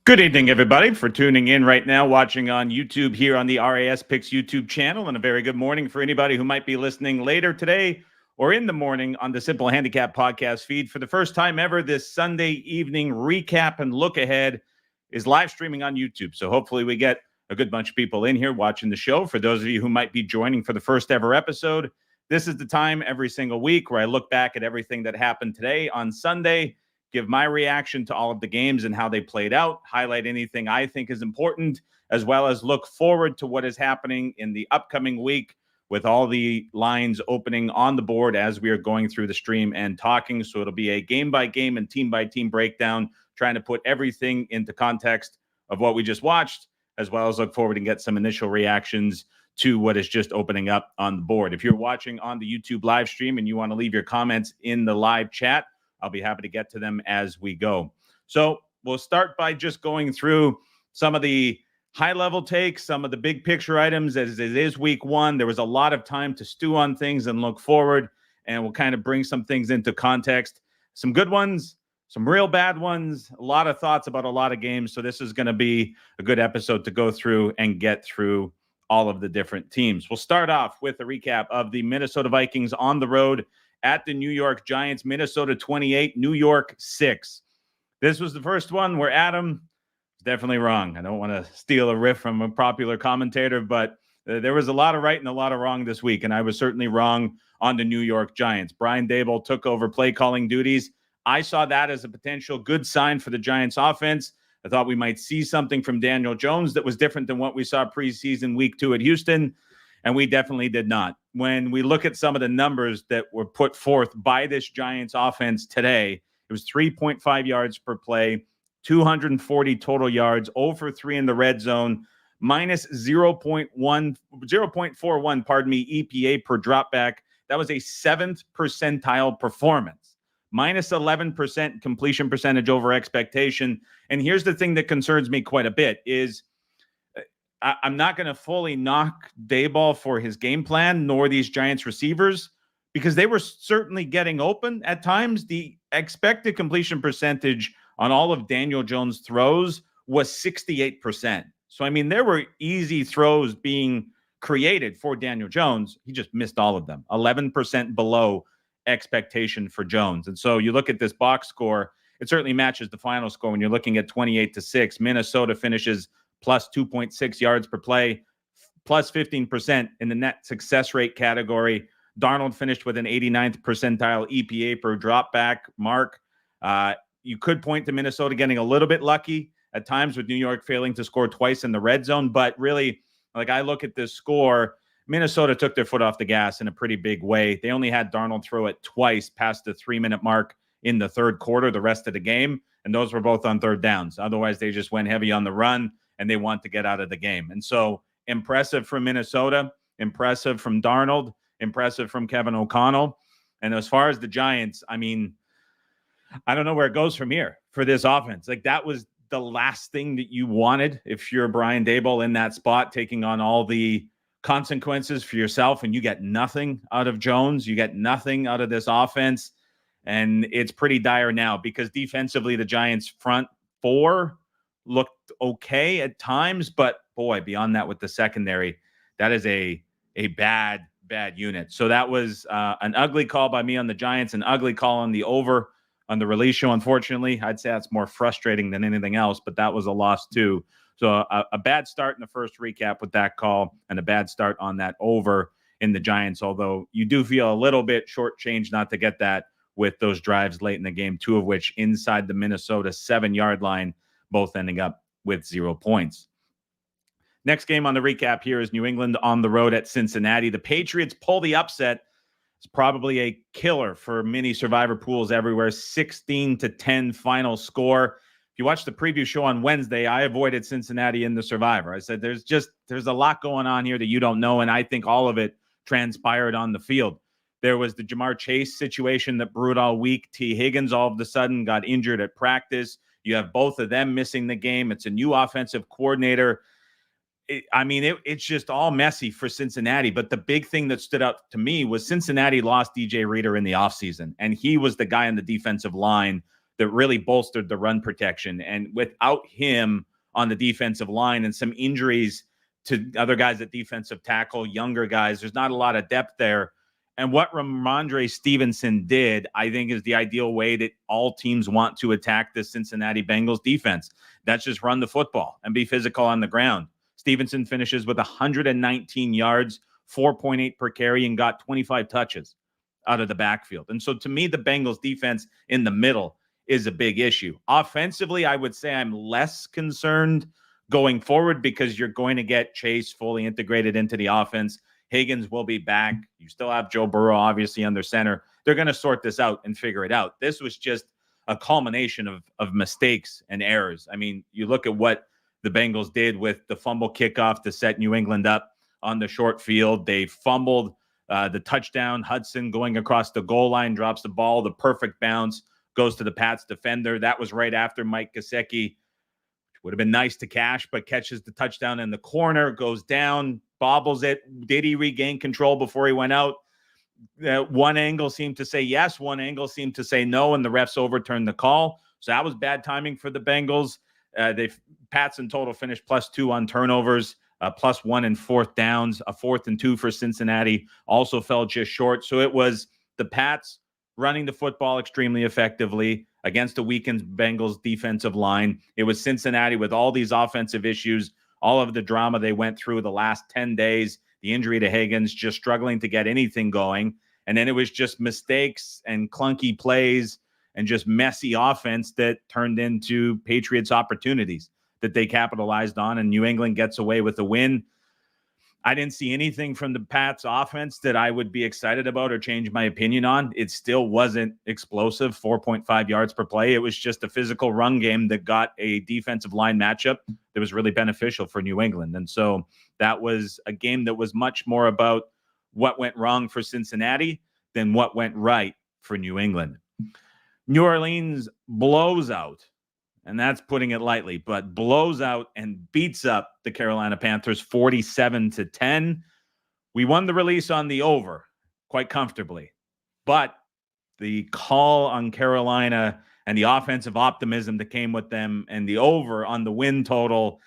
Good evening, everybody, for tuning in right now, watching on YouTube here on the RAS Picks YouTube channel, and a very good morning for anybody who might be listening later today or in the morning on the Simple Handicap podcast feed. For the first time ever, this Sunday evening recap and look ahead is live streaming on YouTube. So hopefully we get a good bunch of people in here watching the show. For those of you who might be joining for the first ever episode, this is the time every single week where I look back at everything that happened today on Sunday, give my reaction to all of the games and how they played out, highlight anything I think is important, as well as look forward to what is happening in the upcoming week with all the lines opening on the board as we are going through the stream and talking. So it'll be a game-by-game and team-by-team breakdown, trying to put everything into context of what we just watched, as well as look forward and get some initial reactions to what is just opening up on the board. If you're watching on the YouTube live stream and you want to leave your comments in the live chat, I'll be happy to get to them as we go. So we'll start by just going through some of the high-level takes, some of the big picture items. As it is week one, there was a lot of time to stew on things and look forward, and we'll kind of bring some things into context. Some good ones, some real bad ones, a lot of thoughts about a lot of games. So this is going to be a good episode to go through and get through all of the different teams. We'll start off with a recap of the Minnesota Vikings on the road at the New York Giants. Minnesota 28, New York 6. This was the first one where Adam was definitely wrong. I don't want to steal a riff from a popular commentator, but there was a lot of right and a lot of wrong this week, and I was certainly wrong on the New York Giants. Brian Daboll took over play calling duties. I saw that as a potential good sign for the Giants offense. I thought we might see something from Daniel Jones that was different than what we saw preseason week 2 at Houston, and we definitely did not. When we look at some of the numbers that were put forth by this Giants offense today, it was 3.5 yards per play, 240 total yards, 0 for 3 in the red zone, minus 0.41, EPA per dropback. That was a 7th percentile performance. Minus 11% completion percentage over expectation. And here's the thing that concerns me quite a bit is I'm not going to fully knock Daboll for his game plan, nor these Giants receivers, because they were certainly getting open at times. The expected completion percentage on all of Daniel Jones' throws was 68%. So, I mean, there were easy throws being created for Daniel Jones. He just missed all of them, 11% below expectation for Jones. And so you look at this box score, it certainly matches the final score when you're looking at 28-6. Minnesota finishes plus 2.6 yards per play, plus 15% in the net success rate category. Darnold finished with an 89th percentile EPA per dropback mark. You could point to Minnesota getting a little bit lucky at times with New York failing to score twice in the red zone. But really, like I look at this score, Minnesota took their foot off the gas in a pretty big way. They only had Darnold throw it twice past the 3-minute mark in the third quarter, the rest of the game. And those were both on third downs. Otherwise, they just went heavy on the run, and they want to get out of the game. And so impressive from Minnesota, impressive from Darnold, impressive from Kevin O'Connell. And as far as the Giants, I mean, I don't know where it goes from here for this offense. Like, that was the last thing that you wanted if you're Brian Daboll in that spot, taking on all the consequences for yourself, and you get nothing out of Jones. You get nothing out of this offense. And it's pretty dire now because defensively, the Giants front four looked okay at times, but boy, beyond that with the secondary, that is a bad unit. So that was an ugly call by me on the Giants, an ugly call on the over on the release show. Unfortunately, I'd say that's more frustrating than anything else, but that was a loss too. So a bad start in the first recap with that call, and a bad start on that over in the Giants, although you do feel a little bit shortchanged not to get that with those drives late in the game, 2 of which inside the Minnesota 7-yard line, both ending up with 0 points. Next game on the recap here is New England on the road at Cincinnati. The Patriots pull the upset. It's probably a killer for many survivor pools everywhere. 16-10 final score. If you watched the preview show on Wednesday, I avoided Cincinnati in the survivor. I said, there's a lot going on here that you don't know, and I think all of it transpired on the field. There was the Jamar Chase situation that brewed all week. T. Higgins all of a sudden got injured at practice. You have both of them missing the game. It's a new offensive coordinator. It's just all messy for Cincinnati. But the big thing that stood out to me was Cincinnati lost DJ Reader in the offseason, and he was the guy on the defensive line that really bolstered the run protection. And without him on the defensive line and some injuries to other guys at defensive tackle, younger guys, there's not a lot of depth there. And what Ramondre Stevenson did, I think, is the ideal way that all teams want to attack the Cincinnati Bengals defense. That's just run the football and be physical on the ground. Stevenson finishes with 119 yards, 4.8 per carry, and got 25 touches out of the backfield. And so to me, the Bengals defense in the middle is a big issue. Offensively, I would say I'm less concerned going forward because you're going to get Chase fully integrated into the offense. Higgins will be back. You still have Joe Burrow, obviously, under center. They're going to sort this out and figure it out. This was just a culmination of mistakes and errors. I mean, you look at what the Bengals did with the fumble kickoff to set New England up on the short field. They fumbled the touchdown. Hudson going across the goal line, drops the ball. The perfect bounce goes to the Pats defender. That was right after Mike Gesicki, which would have been nice to cash, but catches the touchdown in the corner, goes down, bobbles it. Did he regain control before he went out? One angle seemed to say yes, one angle seemed to say no, and the refs overturned the call. So that was bad timing for the Bengals. Pats in total finished +2 on turnovers, +1 in fourth downs. A 4th and 2 for Cincinnati also fell just short. So it was the Pats running the football extremely effectively against a weakened Bengals defensive line. It was Cincinnati with all these offensive issues, all of the drama they went through the last 10 days, the injury to Higgins, just struggling to get anything going. And then it was just mistakes and clunky plays and just messy offense that turned into Patriots opportunities that they capitalized on, and New England gets away with the win. I didn't see anything from the Pats offense that I would be excited about or change my opinion on. It still wasn't explosive, 4.5 yards per play. It was just a physical run game that got a defensive line matchup that was really beneficial for New England. And so that was a game that was much more about what went wrong for Cincinnati than what went right for New England. New Orleans blows out, and that's putting it lightly, but blows out and beats up the Carolina Panthers 47-10. We won the release on the over quite comfortably, but the call on Carolina and the offensive optimism that came with them and the over on the win total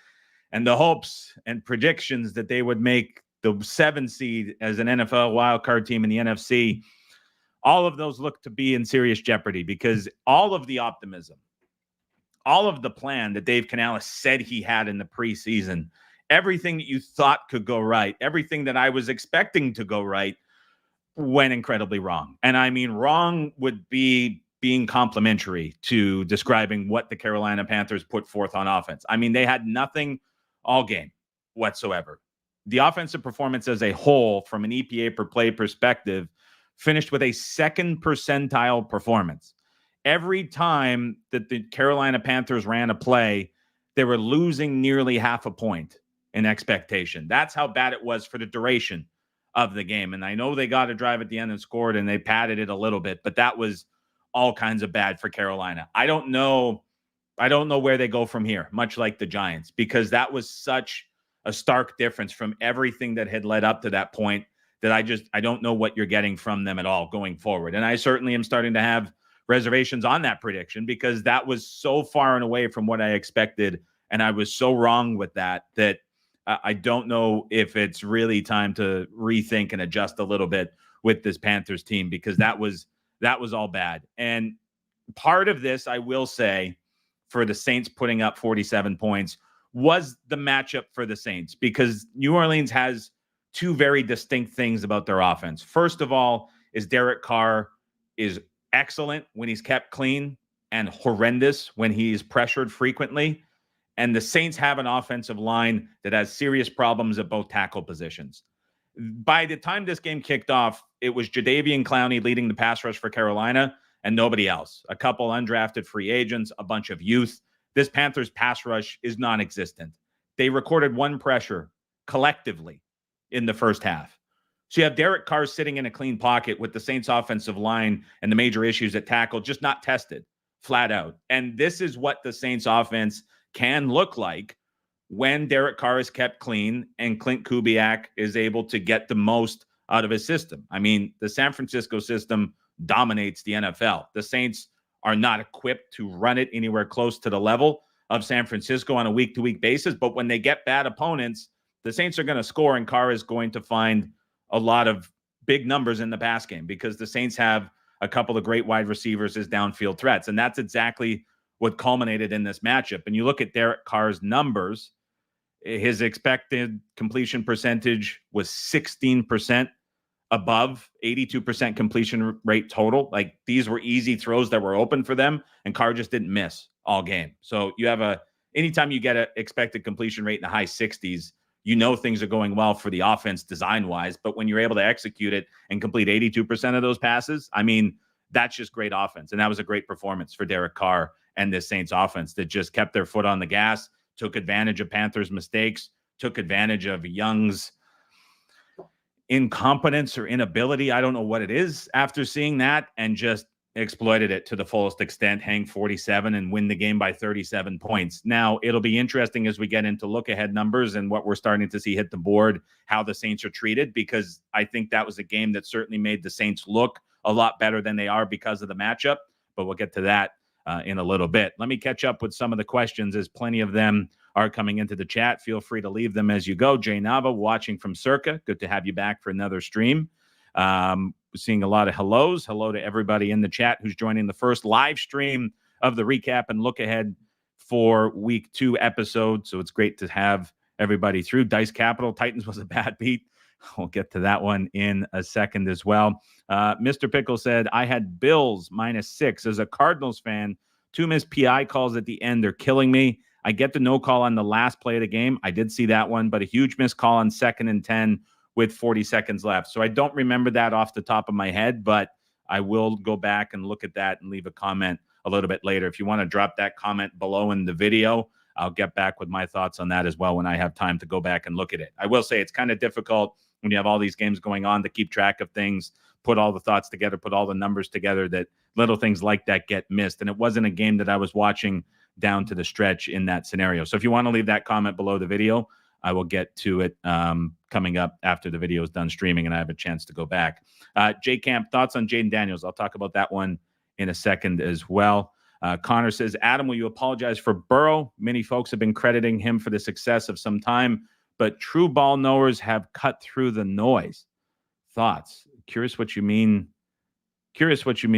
and the hopes and predictions that they would make the 7 seed as an NFL wildcard team in the NFC, all of those look to be in serious jeopardy because all of the optimism, all of the plan that Dave Canales said he had in the preseason, everything that you thought could go right, everything that I was expecting to go right went incredibly wrong. And I mean, wrong would be being complimentary to describing what the Carolina Panthers put forth on offense. I mean, they had nothing all game whatsoever. The offensive performance as a whole from an EPA per play perspective finished with a 2nd percentile performance. Every time that the Carolina Panthers ran a play, they were losing nearly half a point in expectation. That's how bad it was for the duration of the game. And I know they got a drive at the end and scored, and they padded it a little bit, but that was all kinds of bad for Carolina. I don't know where they go from here, much like the Giants, because that was such a stark difference from everything that had led up to that point that I don't know what you're getting from them at all going forward. And I certainly am starting to have reservations on that prediction because that was so far and away from what I expected. And I was so wrong with that I don't know if it's really time to rethink and adjust a little bit with this Panthers team because that was all bad. And part of this, I will say, for the Saints putting up 47 points was the matchup for the Saints because New Orleans has 2 very distinct things about their offense. First of all, is Derek Carr is excellent when he's kept clean and horrendous when he's pressured frequently. And the Saints have an offensive line that has serious problems at both tackle positions. By the time this game kicked off, it was Jadeveon Clowney leading the pass rush for Carolina and nobody else. A couple undrafted free agents, a bunch of youth. This Panthers pass rush is non-existent. They recorded 1 pressure collectively in the first half. So you have Derek Carr sitting in a clean pocket with the Saints offensive line and the major issues at tackle just not tested flat out. And this is what the Saints offense can look like when Derek Carr is kept clean and Clint Kubiak is able to get the most out of his system. I mean, the San Francisco system dominates the NFL. The Saints are not equipped to run it anywhere close to the level of San Francisco on a week-to-week basis. But when they get bad opponents, the Saints are going to score, and Carr is going to find a lot of big numbers in the pass game because the Saints have a couple of great wide receivers as downfield threats. And that's exactly what culminated in this matchup. And you look at Derek Carr's numbers, his expected completion percentage was 16% above 82% completion rate total. Like, these were easy throws that were open for them, and Carr just didn't miss all game. So you have anytime you get an expected completion rate in the high 60s, you know things are going well for the offense design-wise. But when you're able to execute it and complete 82% of those passes, I mean, that's just great offense. And that was a great performance for Derek Carr and this Saints offense that just kept their foot on the gas, took advantage of Panthers' mistakes, took advantage of Young's incompetence or inability. I don't know what it is after seeing that, and just exploited it to the fullest extent, hang 47 and win the game by 37 points. Now, it'll be interesting as we get into look-ahead numbers and what we're starting to see hit the board, how the Saints are treated, because I think that was a game that certainly made the Saints look a lot better than they are because of the matchup, but we'll get to that in a little bit. Let me catch up with some of the questions, as plenty of them are coming into the chat. Feel free to leave them as you go. Jay Nava watching from Circa. Good to have you back for another stream. Seeing a lot of hellos. Hello to everybody in the chat who's joining the first live stream of the recap and look ahead for week 2 episode. So it's great to have everybody through. Dice Capital, Titans was a bad beat. We'll get to that one in a second as well. Mr. Pickle said, I had Bills -6. As a Cardinals fan, 2 missed PI calls at the end. They're killing me. I get the no call on the last play of the game. I did see that one, but a huge missed call on 2nd and 10 with 40 seconds left. So I don't remember that off the top of my head, but I will go back and look at that and leave a comment a little bit later. If you want to drop that comment below in the video, I'll get back with my thoughts on that as well when I have time to go back and look at it. I will say it's kind of difficult when you have all these games going on to keep track of things, put all the thoughts together, put all the numbers together, that little things like that get missed. And it wasn't a game that I was watching down to the stretch in that scenario. So if you want to leave that comment below the video, I will get to it coming up after the video is done streaming and I have a chance to go back. J Camp, thoughts on Jaden Daniels? I'll talk about that one in a second as well. Connor says, Adam, will you apologize for Burrow? Many folks have been crediting him for the success of some time, but true ball knowers have cut through the noise. Thoughts? Curious what you mean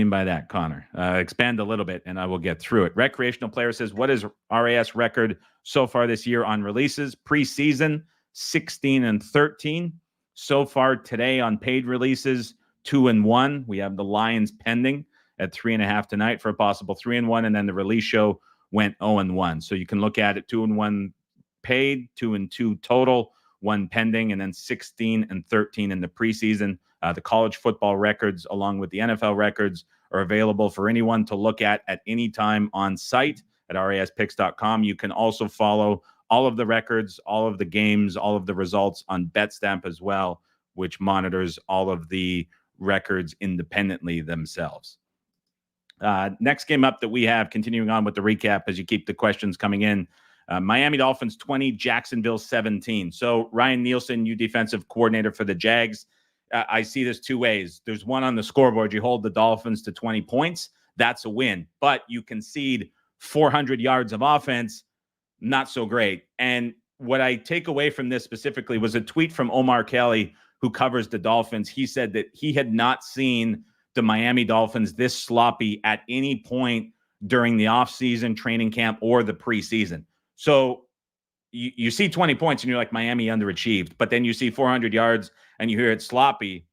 by that, Connor. Expand a little bit and I will get through it. Recreational player says, what is RAS record so far this year on releases? Preseason, 16-13. So far today on paid releases, 2-1. We have the Lions pending at 3.5 tonight for a possible 3-1. And then the release show went 0-1. So you can look at it 2-1 paid, 2-2 total, 1 pending, and then 16-13 in the preseason. The college football records, along with the NFL records, are available for anyone to look at any time on site at raspicks.com. You can also follow all of the records, all of the games, all of the results on BetStamp as well, which monitors all of the records independently themselves. Next game up that we have, continuing on with the recap as you keep the questions coming in, Miami Dolphins 20, Jacksonville 17. So Ryan Nielsen, you defensive coordinator for the Jags. I see this 2 ways. There's one on the scoreboard. You hold the Dolphins to 20 points. That's a win. But you concede 400 yards of offense. Not so great. And what I take away from this specifically was a tweet from Omar Kelly, who covers the Dolphins. He said that he had not seen the Miami Dolphins this sloppy at any point during the offseason, training camp, or the preseason. So you see 20 points and you're like, Miami underachieved. But then you see 400 yards and you hear it sloppy.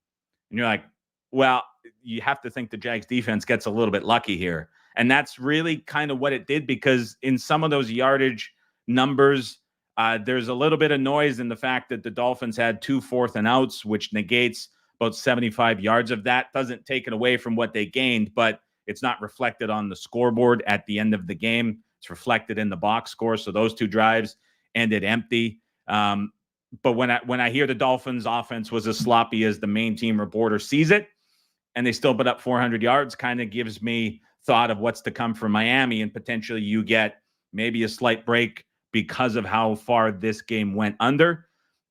And you're like, well, you have to think the Jags defense gets a little bit lucky here. And that's really kind of what it did, because in some of those yardage numbers, there's a little bit of noise in the fact that the Dolphins had 2 4th and outs, which negates about 75 yards of that. Doesn't take it away from what they gained, but it's not reflected on the scoreboard at the end of the game. It's reflected in the box score. So those 2 drives ended empty. But when I hear the Dolphins offense was as sloppy as the main team reporter sees it, and they still put up 400 yards, kind of gives me thought of what's to come for Miami, and potentially you get maybe a slight break because of how far this game went under.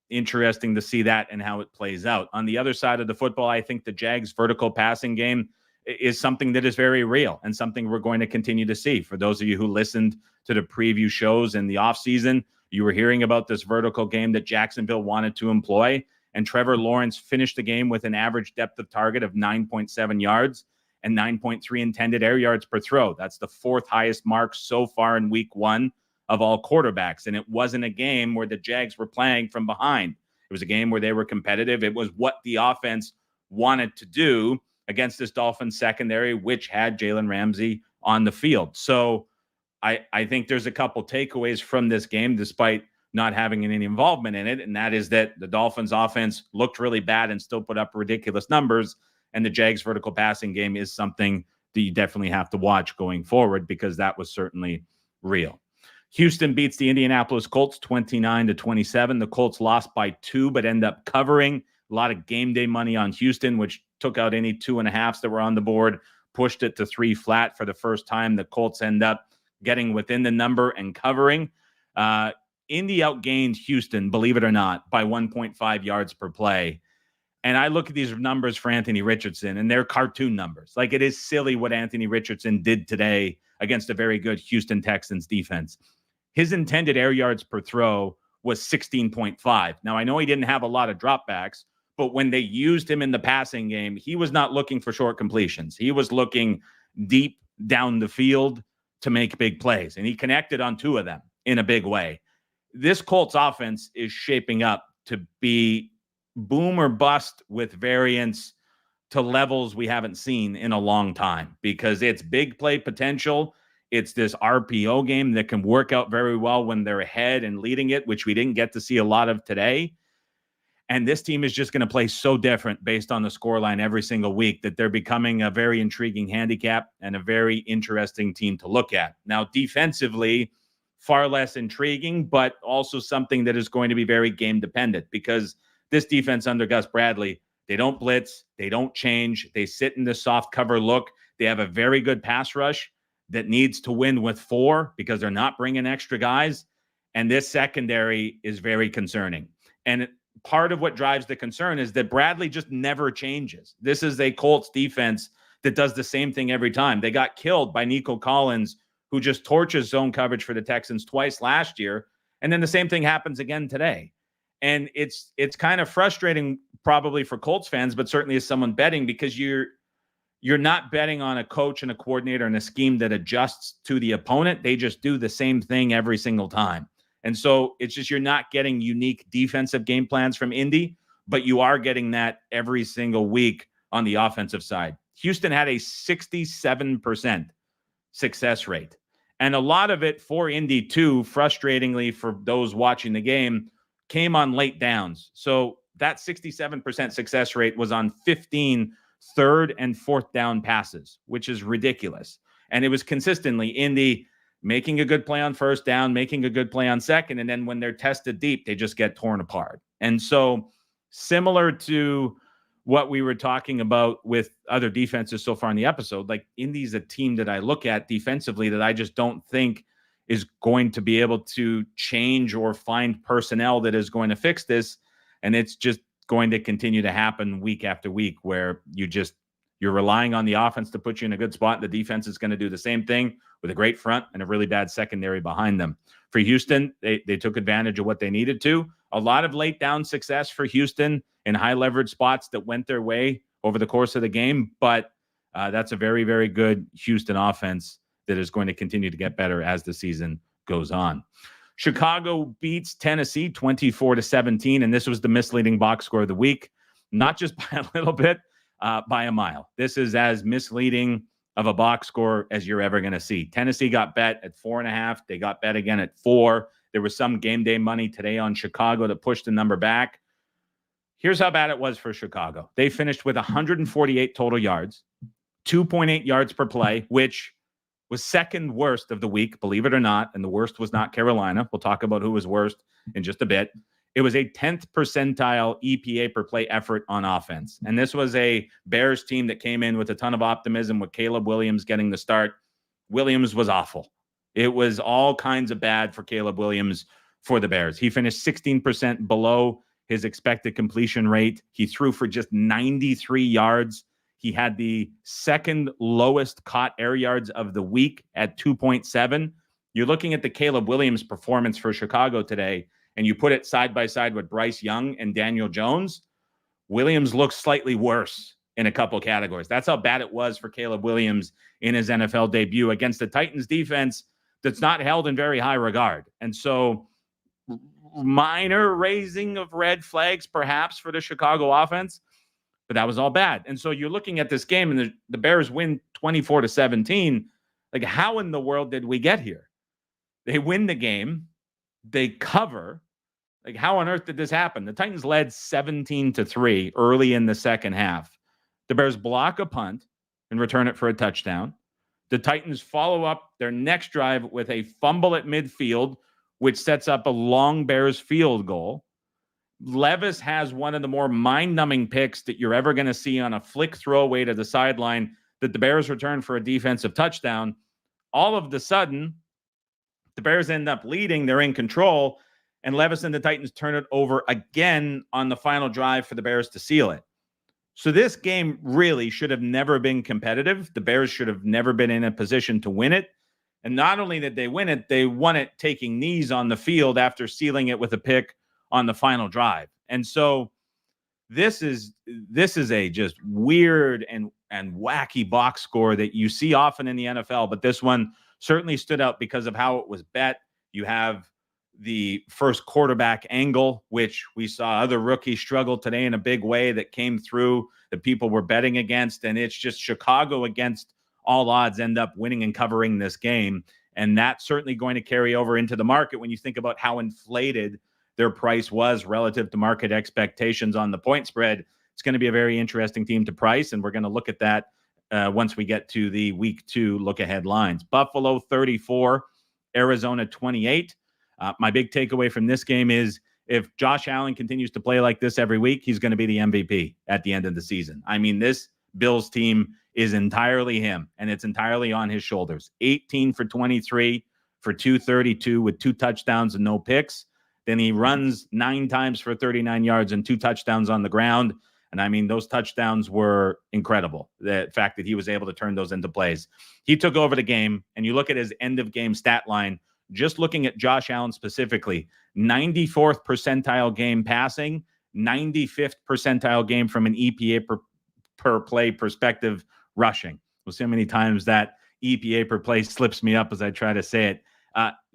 Interesting to see that and how it plays out. On the other side of the football, I think the Jags' vertical passing game is something that is very real and something we're going to continue to see. For those of you who listened to the preview shows in the offseason, you were hearing about this vertical game that Jacksonville wanted to employ, and Trevor Lawrence finished the game with an average depth of target of 9.7 yards and 9.3 intended air yards per throw. That's the fourth highest mark so far in week one of all quarterbacks. And it wasn't a game where the Jags were playing from behind. It was a game where they were competitive. It was what the offense wanted to do against this Dolphins secondary, which had Jalen Ramsey on the field. So I think there's a couple takeaways from this game, despite not having any involvement in it. And that is that the Dolphins offense looked really bad and still put up ridiculous numbers. And the Jags vertical passing game is something that you definitely have to watch going forward, because that was certainly real. Houston beats the Indianapolis Colts 29-27. The Colts lost by 2, but end up covering. A lot of game day money on Houston, which took out any 2.5s that were on the board, pushed it to 3 flat for the first time. The Colts end up getting within the number and covering. Indy outgained Houston, believe it or not, by 1.5 yards per play. And I look at these numbers for Anthony Richardson, and they're cartoon numbers. Like, it is silly what Anthony Richardson did today against a very good Houston Texans defense. His intended air yards per throw was 16.5. Now, I know he didn't have a lot of dropbacks, but when they used him in the passing game, he was not looking for short completions. He was looking deep down the field to make big plays, and he connected on 2 of them in a big way. This Colts offense is shaping up to be boom or bust with variance to levels we haven't seen in a long time, because it's big play potential. It's this RPO game that can work out very well when they're ahead and leading it, which we didn't get to see a lot of today. And this team is just going to play so different based on the scoreline every single week that they're becoming a very intriguing handicap and a very interesting team to look at. Now, defensively, far less intriguing, but also something that is going to be very game dependent, because this defense under Gus Bradley, they don't blitz, they don't change, they sit in the soft cover look. They have a very good pass rush that needs to win with 4 because they're not bringing extra guys. And this secondary is very concerning. And part of what drives the concern is that Bradley just never changes. This is a Colts defense that does the same thing every time. They got killed by Nico Collins, who just torches zone coverage for the Texans twice last year. And then the same thing happens again today. And it's kind of frustrating probably for Colts fans, but certainly as someone betting, because you're not betting on a coach and a coordinator and a scheme that adjusts to the opponent. They just do the same thing every single time. And so it's just, you're not getting unique defensive game plans from Indy, but you are getting that every single week on the offensive side. Houston had a 67% success rate. And a lot of it for Indy too, frustratingly for those watching the game, came on late downs. So that 67% success rate was on 15 third and fourth down passes, which is ridiculous. And it was consistently Indy making a good play on first down, making a good play on second. And then when they're tested deep, they just get torn apart. And so similar to what we were talking about with other defenses so far in the episode, like Indy's a team that I look at defensively that I just don't think is going to be able to change or find personnel that is going to fix this. And it's just going to continue to happen week after week, where you're relying on the offense to put you in a good spot. The defense is going to do the same thing with a great front and a really bad secondary behind them. For Houston, they took advantage of what they needed to. A lot of late down success for Houston in high leverage spots that went their way over the course of the game. But that's a very, very good Houston offense that is going to continue to get better as the season goes on. Chicago beats Tennessee 24-17, and this was the misleading box score of the week. Not just by a little bit, by a mile. This is as misleading of a box score as you're ever going to see. Tennessee got bet at 4.5. They got bet again at 4. There was some game day money today on Chicago to push the number back. Here's how bad it was for Chicago. They finished with 148 total yards, 2.8 yards per play, which was second worst of the week, believe it or not, and the worst was not Carolina. We'll talk about who was worst in just a bit. It was a 10th percentile EPA per play effort on offense. And this was a Bears team that came in with a ton of optimism with Caleb Williams getting the start. Williams was awful. It was all kinds of bad for Caleb Williams for the Bears. He finished 16% below his expected completion rate. He threw for just 93 yards. He had the second lowest caught air yards of the week at 2.7. You're looking at the Caleb Williams performance for Chicago today, and you put it side by side with Bryce Young and Daniel Jones. Williams looks slightly worse in a couple categories. That's how bad it was for Caleb Williams in his NFL debut against the Titans defense that's not held in very high regard. And so minor raising of red flags perhaps for the Chicago offense, but that was all bad. And so you're looking at this game and the Bears win 24-17. Like, how in the world did we get here? They win the game. They cover. Like, how on earth did this happen? The Titans led 17-3 early in the second half. The Bears block a punt and return it for a touchdown. The Titans follow up their next drive with a fumble at midfield, which sets up a long Bears field goal. Levis has one of the more mind-numbing picks that you're ever going to see on a flick throwaway to the sideline that the Bears return for a defensive touchdown. All of the sudden, the Bears end up leading. They're in control, and Levis and the Titans turn it over again on the final drive for the Bears to seal it. So this game really should have never been competitive. The Bears should have never been in a position to win it. And not only did they win it, they won it taking knees on the field after sealing it with a pick on the final drive. And so this is a just weird and wacky box score that you see often in the NFL, but this one certainly stood out because of how it was bet. You have the first quarterback angle, which we saw other rookies struggle today in a big way, that came through that people were betting against. And it's just Chicago against all odds end up winning and covering this game. And that's certainly going to carry over into the market when you think about how inflated their price was relative to market expectations on the point spread. It's going to be a very interesting team to price, and we're going to look at that once we get to the week 2 look-ahead lines. Buffalo 34, Arizona 28. My big takeaway from this game is if Josh Allen continues to play like this every week, he's going to be the MVP at the end of the season. I mean, this Bills team is entirely him, and it's entirely on his shoulders. 18 for 23 for 232 with 2 touchdowns and no picks. Then he runs 9 times for 39 yards and 2 touchdowns on the ground. And I mean, those touchdowns were incredible. The fact that he was able to turn those into plays. He took over the game, and you look at his end of game stat line, just looking at Josh Allen specifically, 94th percentile game passing, 95th percentile game from an EPA per play perspective rushing. Well, so many times that EPA per play slips me up as I try to say it.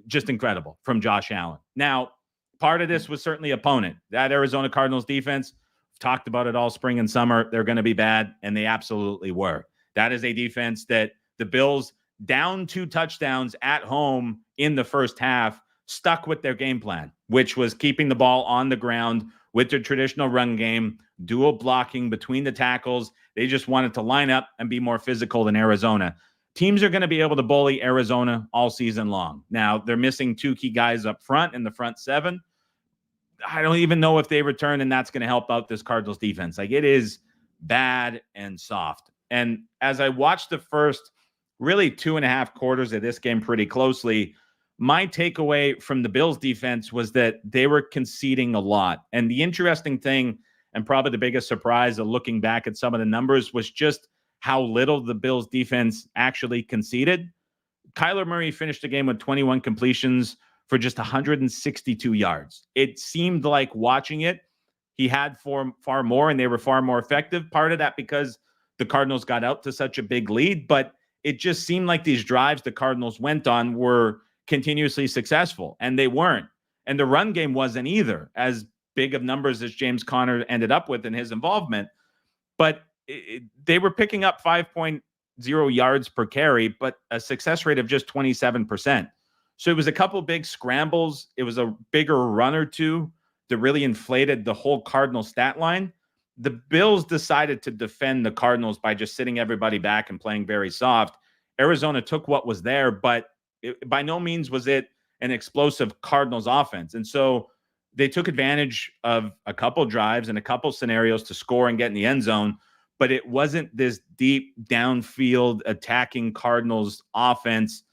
Just incredible from Josh Allen. Now, part of this was certainly opponent. That Arizona Cardinals defense, talked about it all spring and summer. They're going to be bad, and they absolutely were. That is a defense that the Bills, down 2 touchdowns at home in the first half, stuck with their game plan, which was keeping the ball on the ground with their traditional run game, dual blocking between the tackles. They just wanted to line up and be more physical than Arizona. Teams are going to be able to bully Arizona all season long. Now, they're missing 2 key guys up front in the front 7. I don't even know if they return, and that's going to help out this Cardinals defense. Like, it is bad and soft. And as I watched the first really 2.5 quarters of this game pretty closely, my takeaway from the Bills defense was that they were conceding a lot. And the interesting thing, and probably the biggest surprise of looking back at some of the numbers, was just how little the Bills defense actually conceded. Kyler Murray finished the game with 21 completions for just 162 yards. It seemed like watching it, he had far more, and they were far more effective. Part of that because the Cardinals got out to such a big lead, but it just seemed like these drives the Cardinals went on were continuously successful, and they weren't. And the run game wasn't either, as big of numbers as James Conner ended up with in his involvement. But they were picking up 5.0 yards per carry, but a success rate of just 27%. So it was a couple big scrambles. It was a bigger run or two that really inflated the whole Cardinal stat line. The Bills decided to defend the Cardinals by just sitting everybody back and playing very soft. Arizona took what was there, but by no means was it an explosive Cardinals offense. And so they took advantage of a couple drives and a couple scenarios to score and get in the end zone, but it wasn't this deep downfield attacking Cardinals offense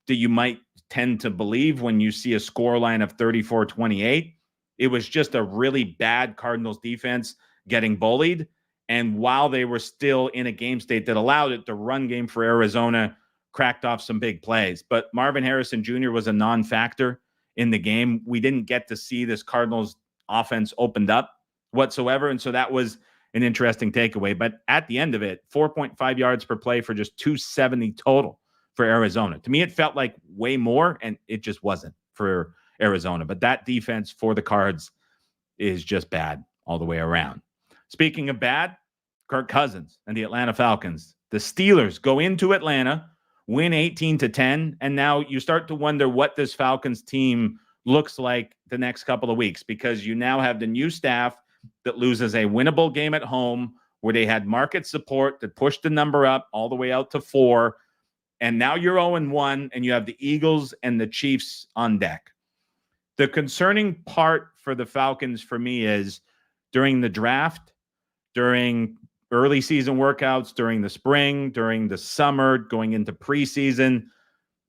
that you might tend to believe when you see a score line of 34-28. It was just a really bad Cardinals defense getting bullied. And while they were still in a game state that allowed it, the run game for Arizona cracked off some big plays. But Marvin Harrison Jr. was a non-factor in the game. We didn't get to see this Cardinals offense opened up whatsoever. And so that was an interesting takeaway. But at the end of it, 4.5 yards per play for just 270 total for Arizona. To me, it felt like way more, and it just wasn't for Arizona. But that defense for the Cards is just bad all the way around. Speaking of bad, Kirk Cousins and the Atlanta Falcons. The Steelers go into Atlanta, win 18-10, and now you start to wonder what this Falcons team looks like the next couple of weeks, because you now have the new staff that loses a winnable game at home where they had market support that pushed the number up all the way out to 4, and now you're 0-1, and you have the Eagles and the Chiefs on deck. The concerning part for the Falcons for me is during the draft, during early season workouts, during the spring, during the summer, going into preseason,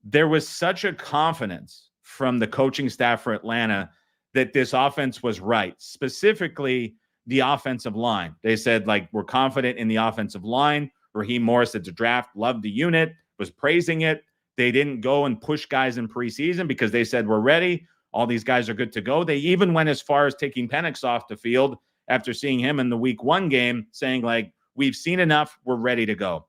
there was such a confidence from the coaching staff for Atlanta that this offense was right, specifically the offensive line. They said, like, we're confident in the offensive line. Raheem Morris at the draft loved the unit, was praising it. They didn't go and push guys in preseason because they said, we're ready. All these guys are good to go. They even went as far as taking Penix off the field after seeing him in the week 1 game, saying, like, we've seen enough, we're ready to go.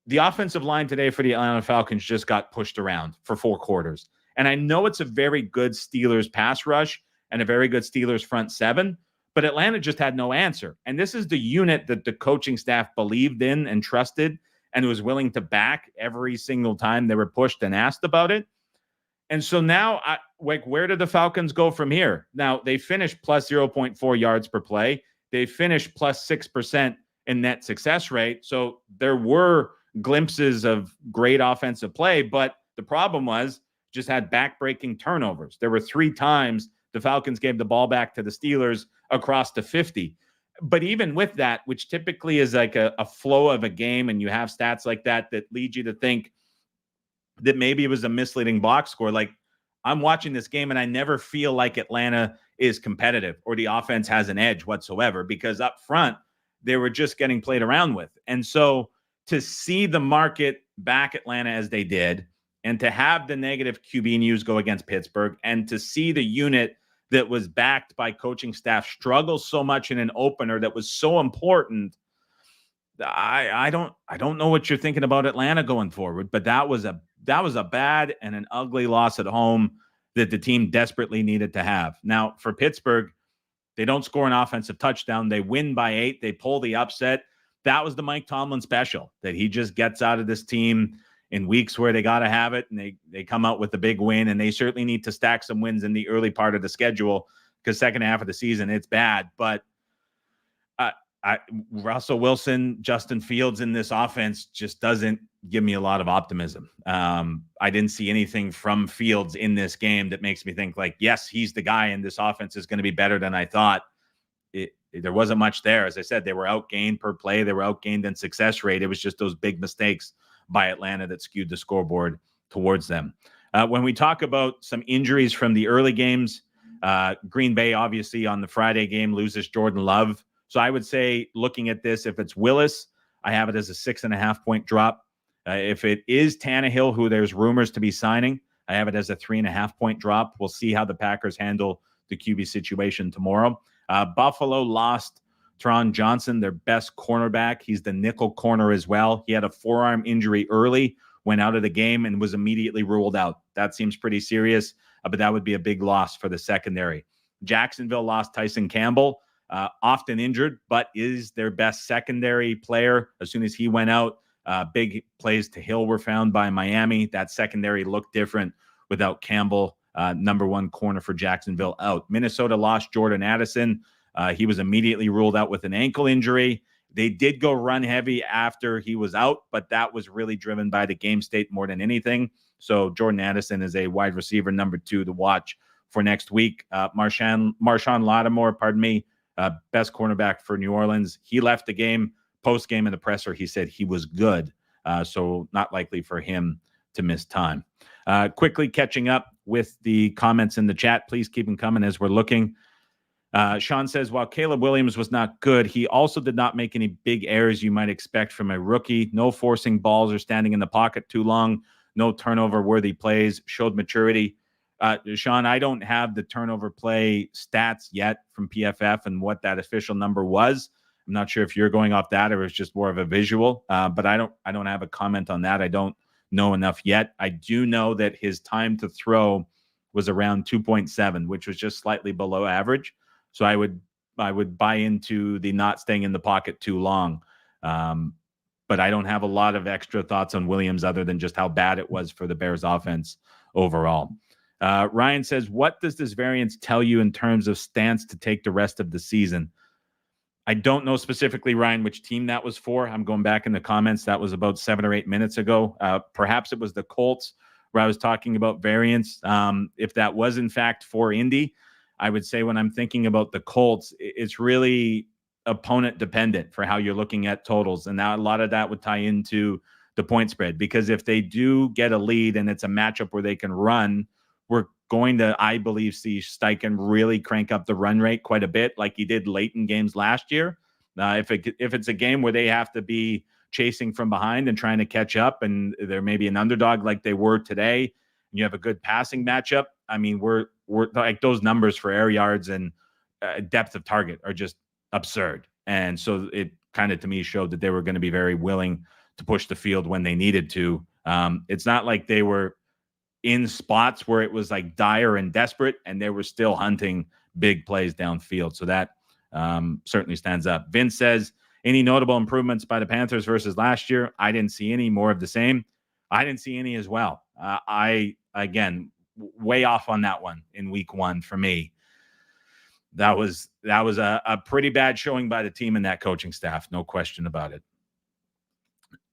The offensive line today for the Atlanta Falcons just got pushed around for 4 quarters. And I know it's a very good Steelers pass rush and a very good Steelers front 7, but Atlanta just had no answer. And this is the unit that the coaching staff believed in and trusted and was willing to back every single time they were pushed and asked about it. And so now, where did the Falcons go from here? Now, they finished plus 0.4 yards per play. They finished plus 6% in net success rate. So there were glimpses of great offensive play, but the problem was just had back-breaking turnovers. There were 3 times the Falcons gave the ball back to the Steelers across the 50. But even with that, which typically is like a flow of a game, and you have stats like that lead you to think that maybe it was a misleading box score. Like, I'm watching this game and I never feel like Atlanta is competitive or the offense has an edge whatsoever, because up front, they were just getting played around with. And so to see the market back Atlanta as they did, and to have the negative QB news go against Pittsburgh, and to see the unit that was backed by coaching staff struggle so much in an opener that was so important, I don't know what you're thinking about Atlanta going forward, but that was a bad and an ugly loss at home that the team desperately needed to have. Now, for Pittsburgh, they don't score an offensive touchdown. They win by 8. They pull the upset. That was the Mike Tomlin special, that he just gets out of this team in weeks where they got to have it, and they come out with a big win, and they certainly need to stack some wins in the early part of the schedule, because second half of the season, it's bad. But Russell Wilson, Justin Fields in this offense just doesn't give me a lot of optimism. I didn't see anything from Fields in this game that makes me think, like, yes, he's the guy, and this offense is going to be better than I thought. There wasn't much there. As I said, they were outgained per play. They were outgained in success rate. It was just those big mistakes by Atlanta that skewed the scoreboard towards them. When we talk about some injuries from the early games, Green Bay, obviously, on the Friday game, loses Jordan Love. So I would say, looking at this, if it's Willis, I have it as a 6.5-point drop. If it is Tannehill, who there's rumors to be signing, I have it as a 3.5-point drop. We'll see how the Packers handle the QB situation tomorrow. Buffalo lost Teron Johnson, their best cornerback. He's the nickel corner as well. He had a forearm injury early, went out of the game, and was immediately ruled out. That seems pretty serious, but that would be a big loss for the secondary. Jacksonville lost Tyson Campbell, often injured, but is their best secondary player. As soon as he went out, big plays to Hill were found by Miami. That secondary looked different without Campbell, number 1 corner for Jacksonville, out. Minnesota lost Jordan Addison. He was immediately ruled out with an ankle injury. They did go run heavy after he was out, but that was really driven by the game state more than anything. So Jordan Addison is a wide receiver number 2 to watch for next week. Marshawn Lattimore, best cornerback for New Orleans. He left the game. Post-game in the presser, he said he was good. So not likely for him to miss time. Quickly catching up with the comments in the chat. Please keep them coming as we're looking. Sean says, while Caleb Williams was not good, he also did not make any big errors you might expect from a rookie. No forcing balls or standing in the pocket too long. No turnover-worthy plays. Showed maturity. Sean, I don't have the turnover play stats yet from PFF and what that official number was. I'm not sure if you're going off that or it's just more of a visual, but I don't have a comment on that. I don't know enough yet. I do know that his time to throw was around 2.7, which was just slightly below average. So I would buy into the not staying in the pocket too long. But I don't have a lot of extra thoughts on Williams other than just how bad it was for the Bears offense overall. Ryan says, what does this variance tell you in terms of stance to take the rest of the season? I don't know specifically, Ryan, which team that was for. I'm going back in the comments. That was about 7 or 8 minutes ago. Perhaps it was the Colts where I was talking about variance. If that was, in fact, for Indy, I would say when I'm thinking about the Colts, it's really opponent dependent for how you're looking at totals. And now a lot of that would tie into the point spread, because if they do get a lead and it's a matchup where they can run, we're going to, I believe, see Steichen really crank up the run rate quite a bit like he did late in games last year. If it's a game where they have to be chasing from behind and trying to catch up and they're maybe an underdog like they were today, and you have a good passing matchup, I mean, we're like those numbers for air yards and depth of target are just absurd. And so it kind of, to me, showed that they were going to be very willing to push the field when they needed to. It's not like they were in spots where it was like dire and desperate, and they were still hunting big plays downfield. So that certainly stands up. Vince says, any notable improvements by the Panthers versus last year? I didn't see any. More of the same. I didn't see any as well. Again, way off on that one in week 1 for me. That was a pretty bad showing by the team and that coaching staff. No question about it.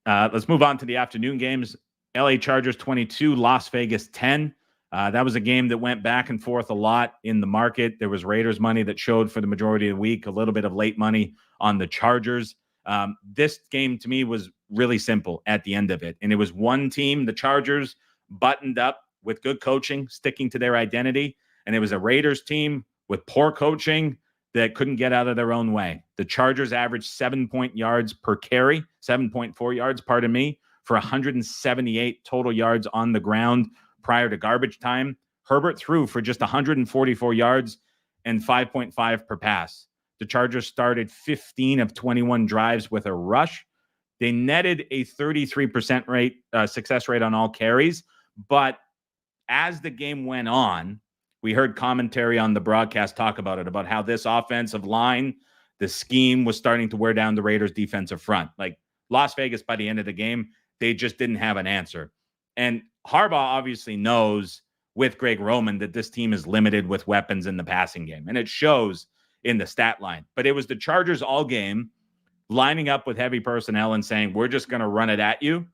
Let's move on to the afternoon games. LA Chargers 22, Las Vegas 10. That was a game that went back and forth a lot in the market. There was Raiders money that showed for the majority of the week, a little bit of late money on the Chargers. This game to me was really simple at the end of it. And it was one team, the Chargers, buttoned up with good coaching, sticking to their identity. And it was a Raiders team with poor coaching that couldn't get out of their own way. The Chargers averaged 7.4 yards per carry, for 178 total yards on the ground prior to garbage time. Herbert threw for just 144 yards and 5.5 per pass. The Chargers started 15 of 21 drives with a rush. They netted a 33% success rate on all carries. But as the game went on, we heard commentary on the broadcast talk about it, about how this offensive line, the scheme was starting to wear down the Raiders' defensive front. Like Las Vegas, by the end of the game, they just didn't have an answer. And Harbaugh obviously knows with Greg Roman that this team is limited with weapons in the passing game. And it shows in the stat line. But it was the Chargers all game lining up with heavy personnel and saying, we're just going to run it at you.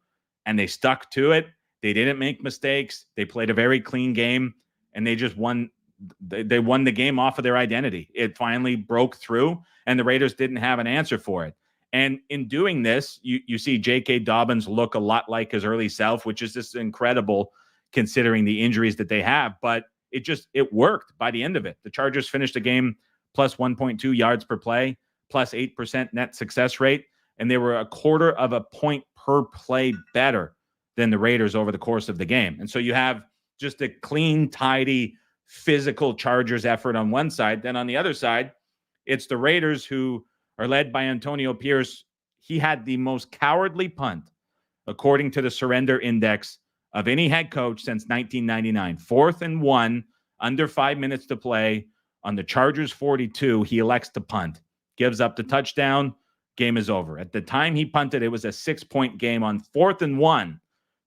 And they stuck to it. They didn't make mistakes. They played a very clean game. And they just won. They won the game off of their identity. It finally broke through, and the Raiders didn't have an answer for it. And in doing this, you see J.K. Dobbins look a lot like his early self, which is just incredible considering the injuries that they have. But it worked by the end of it. The Chargers finished the game plus 1.2 yards per play, plus 8% net success rate, and they were a quarter of a point per play better than the Raiders over the course of the game. And so you have just a clean, tidy, physical Chargers effort on one side. Then on the other side, it's the Raiders who are led by Antonio Pierce. He had the most cowardly punt, according to the surrender index, of any head coach since 1999. 4th and 1, under 5 minutes to play. On the Chargers 42, he elects to punt. Gives up the touchdown. Game is over. At the time he punted, it was a 6-point game. On 4th and 1,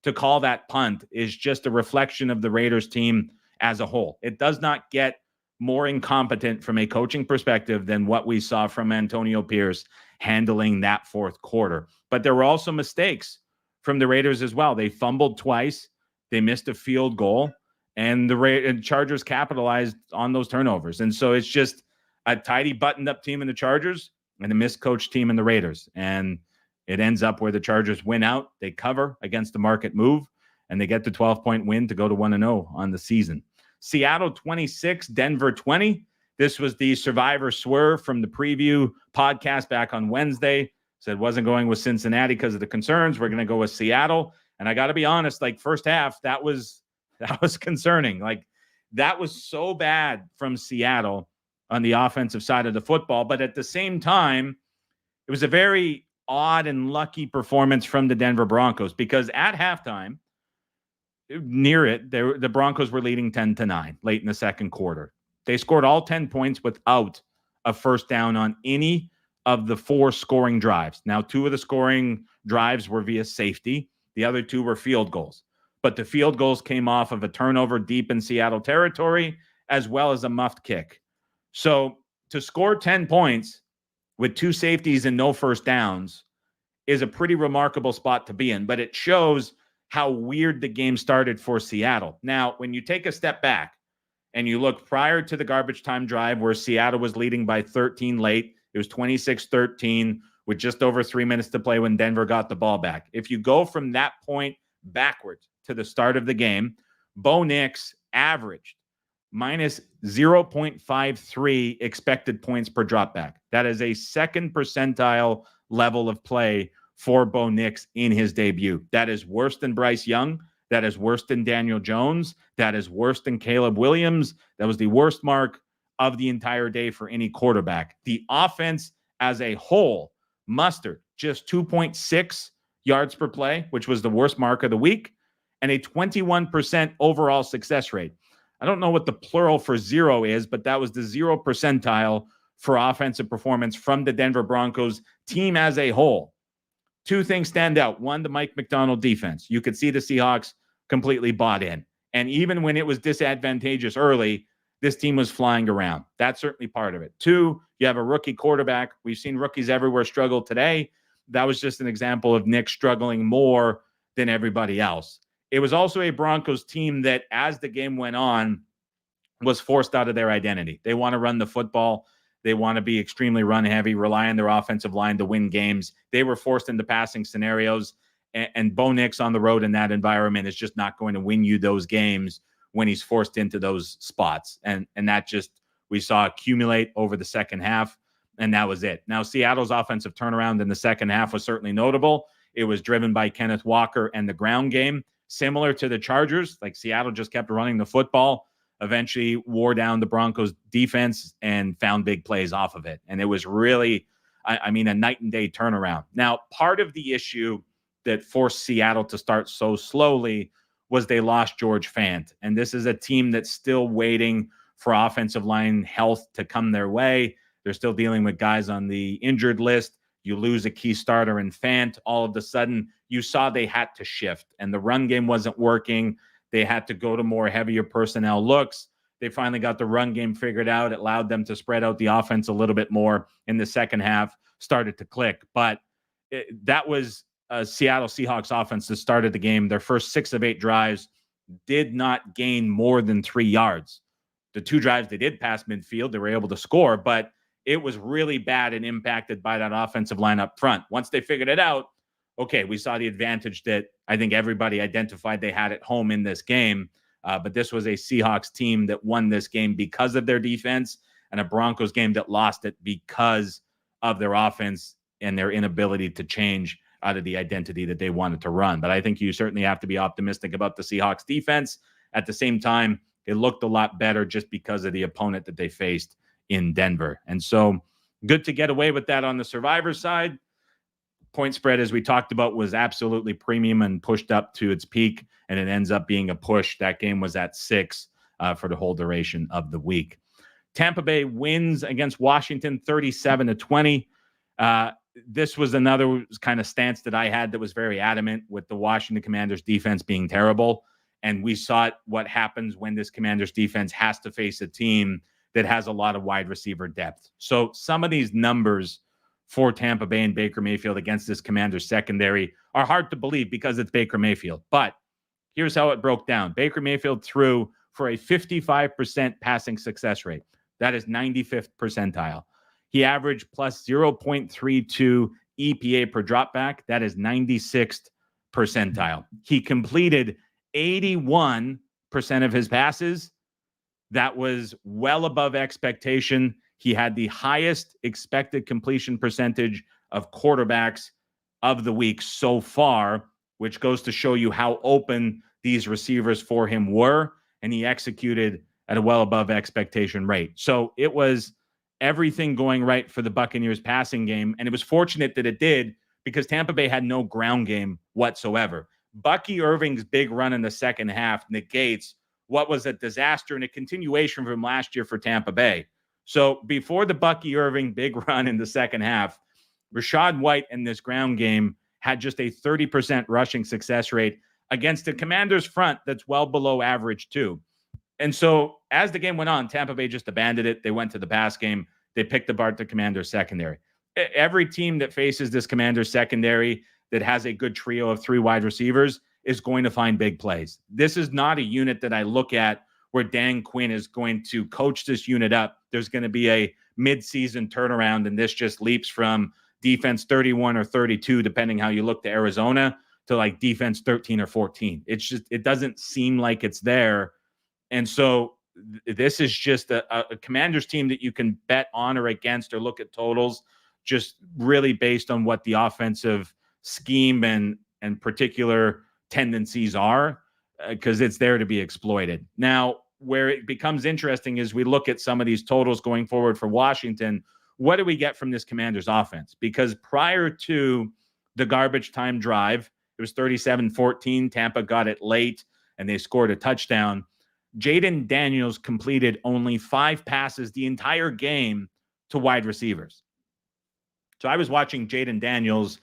to call that punt is just a reflection of the Raiders team as a whole. It does not get more incompetent from a coaching perspective than what we saw from Antonio Pierce handling that fourth quarter. But there were also mistakes from the Raiders as well. They fumbled twice. They missed a field goal, and the Chargers capitalized on those turnovers. And so it's just a tidy, buttoned-up team in the Chargers and a miscoached team in the Raiders. And it ends up where the Chargers win out. They cover against the market move, and they get the 12-point win to go to 1-0 on the season. Seattle 26, Denver 20. This was the survivor swerve from the preview podcast back on Wednesday. Said wasn't going with Cincinnati because of the concerns. We're going to go with Seattle. And I got to be honest, like first half, that was concerning. Like that was so bad from Seattle on the offensive side of the football. But at the same time, it was a very odd and lucky performance from the Denver Broncos because at halftime, near it, the Broncos were leading 10-9 late in the second quarter. They scored all 10 points without a first down on any of the 4 scoring drives. Now, 2 of the scoring drives were via safety. The other 2 were field goals. But the field goals came off of a turnover deep in Seattle territory, as well as a muffed kick. So to score 10 points with 2 safeties and no first downs is a pretty remarkable spot to be in. But it shows how weird the game started for Seattle. Now, when you take a step back and you look prior to the garbage time drive where Seattle was leading by 13 late, it was 26-13 with just over 3 minutes to play when Denver got the ball back. If you go from that point backwards to the start of the game, Bo Nix averaged minus 0.53 expected points per dropback. That is a second percentile level of play for Bo Nix in his debut. That is worse than Bryce Young. That is worse than Daniel Jones. That is worse than Caleb Williams. That was the worst mark of the entire day for any quarterback. The offense as a whole mustered just 2.6 yards per play, which was the worst mark of the week, and a 21% overall success rate. I don't know what the plural for zero is, but that was the 0 percentile for offensive performance from the Denver Broncos team as a whole. 2 things stand out. One, the Mike Macdonald defense. You could see the Seahawks completely bought in. And even when it was disadvantageous early, this team was flying around. That's certainly part of it. 2, you have a rookie quarterback. We've seen rookies everywhere struggle today. That was just an example of Nick struggling more than everybody else. It was also a Broncos team that, as the game went on, was forced out of their identity. They want to run the football. They want to be extremely run heavy, rely on their offensive line to win games. They were forced into passing scenarios, and Bo Nix on the road in that environment is just not going to win you those games when he's forced into those spots. And that just, we saw accumulate over the second half, and that was it. Now, Seattle's offensive turnaround in the second half was certainly notable. It was driven by Kenneth Walker and the ground game. Similar to the Chargers, like Seattle just kept running the football, eventually wore down the Broncos defense and found big plays off of it. And it was really, a night and day turnaround. Now, part of the issue that forced Seattle to start so slowly was they lost George Fant. And this is a team that's still waiting for offensive line health to come their way. They're still dealing with guys on the injured list. You lose a key starter in Fant. All of a sudden, you saw they had to shift, and the run game wasn't working. They had to go to more heavier personnel looks. They finally got the run game figured out. It allowed them to spread out the offense a little bit more in the second half, started to click. But that was a Seattle Seahawks offense that started the game. Their first 6 of 8 drives did not gain more than 3 yards. The 2 drives they did pass midfield, they were able to score, but it was really bad and impacted by that offensive line up front. Once they figured it out, okay, we saw the advantage that I think everybody identified they had at home in this game. But this was a Seahawks team that won this game because of their defense, and a Broncos game that lost it because of their offense and their inability to change out of the identity that they wanted to run. But I think you certainly have to be optimistic about the Seahawks defense. At the same time, it looked a lot better just because of the opponent that they faced in Denver. And so good to get away with that on the Survivor side. Point spread, as we talked about, was absolutely premium and pushed up to its peak, and it ends up being a push. That game was at 6 for the whole duration of the week. Tampa Bay wins against Washington 37-20. This was another kind of stance that I had that was very adamant with the Washington Commanders defense being terrible. And we saw what happens when this Commanders defense has to face a team that has a lot of wide receiver depth. So some of these numbers for Tampa Bay and Baker Mayfield against this Commanders secondary are hard to believe because it's Baker Mayfield. But here's how it broke down. Baker Mayfield threw for a 55% passing success rate. That is 95th percentile. He averaged plus 0.32 EPA per dropback. That is 96th percentile. He completed 81% of his passes. That was well above expectation. He had the highest expected completion percentage of quarterbacks of the week so far, which goes to show you how open these receivers for him were. And he executed at a well above expectation rate. So it was everything going right for the Buccaneers passing game. And it was fortunate that it did, because Tampa Bay had no ground game whatsoever. Bucky Irving's big run in the second half negates what was a disaster and a continuation from last year for Tampa Bay. So before the Bucky Irving big run in the second half, Rachaad White in this ground game had just a 30% rushing success rate against the Commanders front that's well below average too. And so as the game went on, Tampa Bay just abandoned it. They went to the pass game. They picked apart the Commanders secondary. Every team that faces this Commanders secondary that has a good trio of 3 wide receivers is going to find big plays. This is not a unit that I look at where Dan Quinn is going to coach this unit up. There's going to be a mid-season turnaround, and this just leaps from defense 31 or 32, depending how you look, to Arizona, to like defense 13 or 14. It's just, it doesn't seem like it's there. And so this is just a Commanders team that you can bet on or against or look at totals, just really based on what the offensive scheme and particular tendencies are, because it's there to be exploited. Now, where it becomes interesting is we look at some of these totals going forward for Washington. What do we get from this Commanders offense? Because prior to the garbage time drive, it was 37-14. Tampa got it late, and they scored a touchdown. Jaden Daniels completed only 5 passes the entire game to wide receivers. So I was watching Jaden Daniels,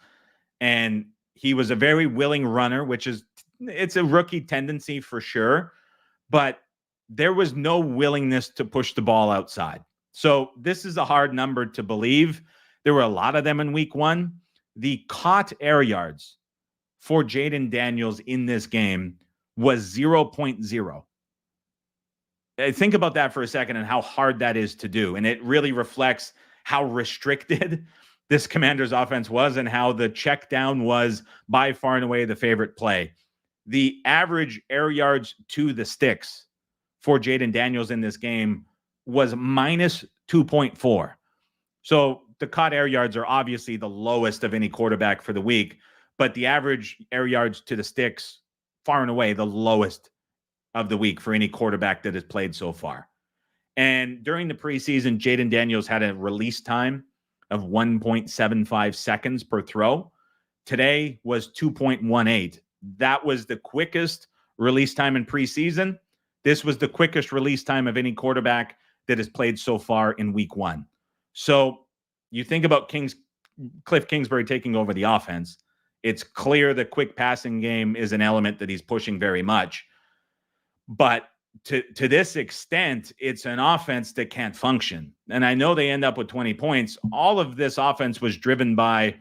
and he was a very willing runner, which is, it's a rookie tendency for sure, but there was no willingness to push the ball outside. So this is a hard number to believe. There were a lot of them in week 1. The caught air yards for Jaden Daniels in this game was 0.0. Think about that for a second and how hard that is to do. And it really reflects how restricted this Commanders offense was and how the check down was by far and away the favorite play. The average air yards to the sticks for Jaden Daniels in this game was minus 2.4. So the caught air yards are obviously the lowest of any quarterback for the week, but the average air yards to the sticks, far and away the lowest of the week for any quarterback that has played so far. And during the preseason, Jaden Daniels had a release time of 1.75 seconds per throw. Today was 2.18. That was the quickest release time in preseason. This was the quickest release time of any quarterback that has played so far in week 1. So you think about Cliff Kingsbury taking over the offense. It's clear the quick passing game is an element that he's pushing very much. But to this extent, it's an offense that can't function. And I know they end up with 20 points. All of this offense was driven by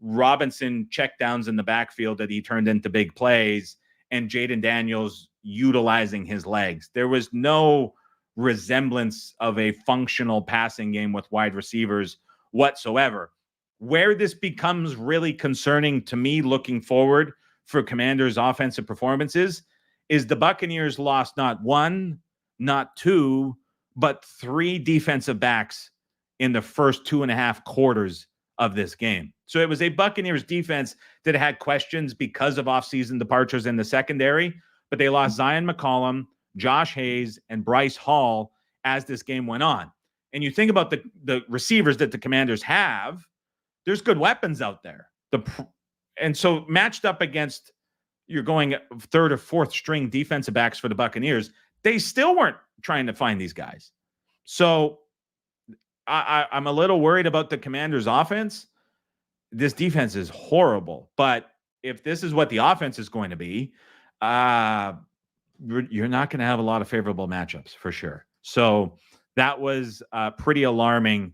Robinson checkdowns in the backfield that he turned into big plays, and Jaden Daniels utilizing his legs. There was no resemblance of a functional passing game with wide receivers whatsoever. Where this becomes really concerning to me looking forward for Commanders' offensive performances is the Buccaneers lost not 1, not 2, but 3 defensive backs in the first 2.5 quarters of this game. So it was a Buccaneers defense that had questions because of offseason departures in the secondary, but they lost Zion McCollum, Josh Hayes, and Bryce Hall as this game went on. And you think about the receivers that the Commanders have, there's good weapons out there. And so matched up against, you're going 3rd or 4th string defensive backs for the Buccaneers, they still weren't trying to find these guys. So I'm a little worried about the Commanders' offense. This defense is horrible. But if this is what the offense is going to be, you're not going to have a lot of favorable matchups for sure. So that was pretty alarming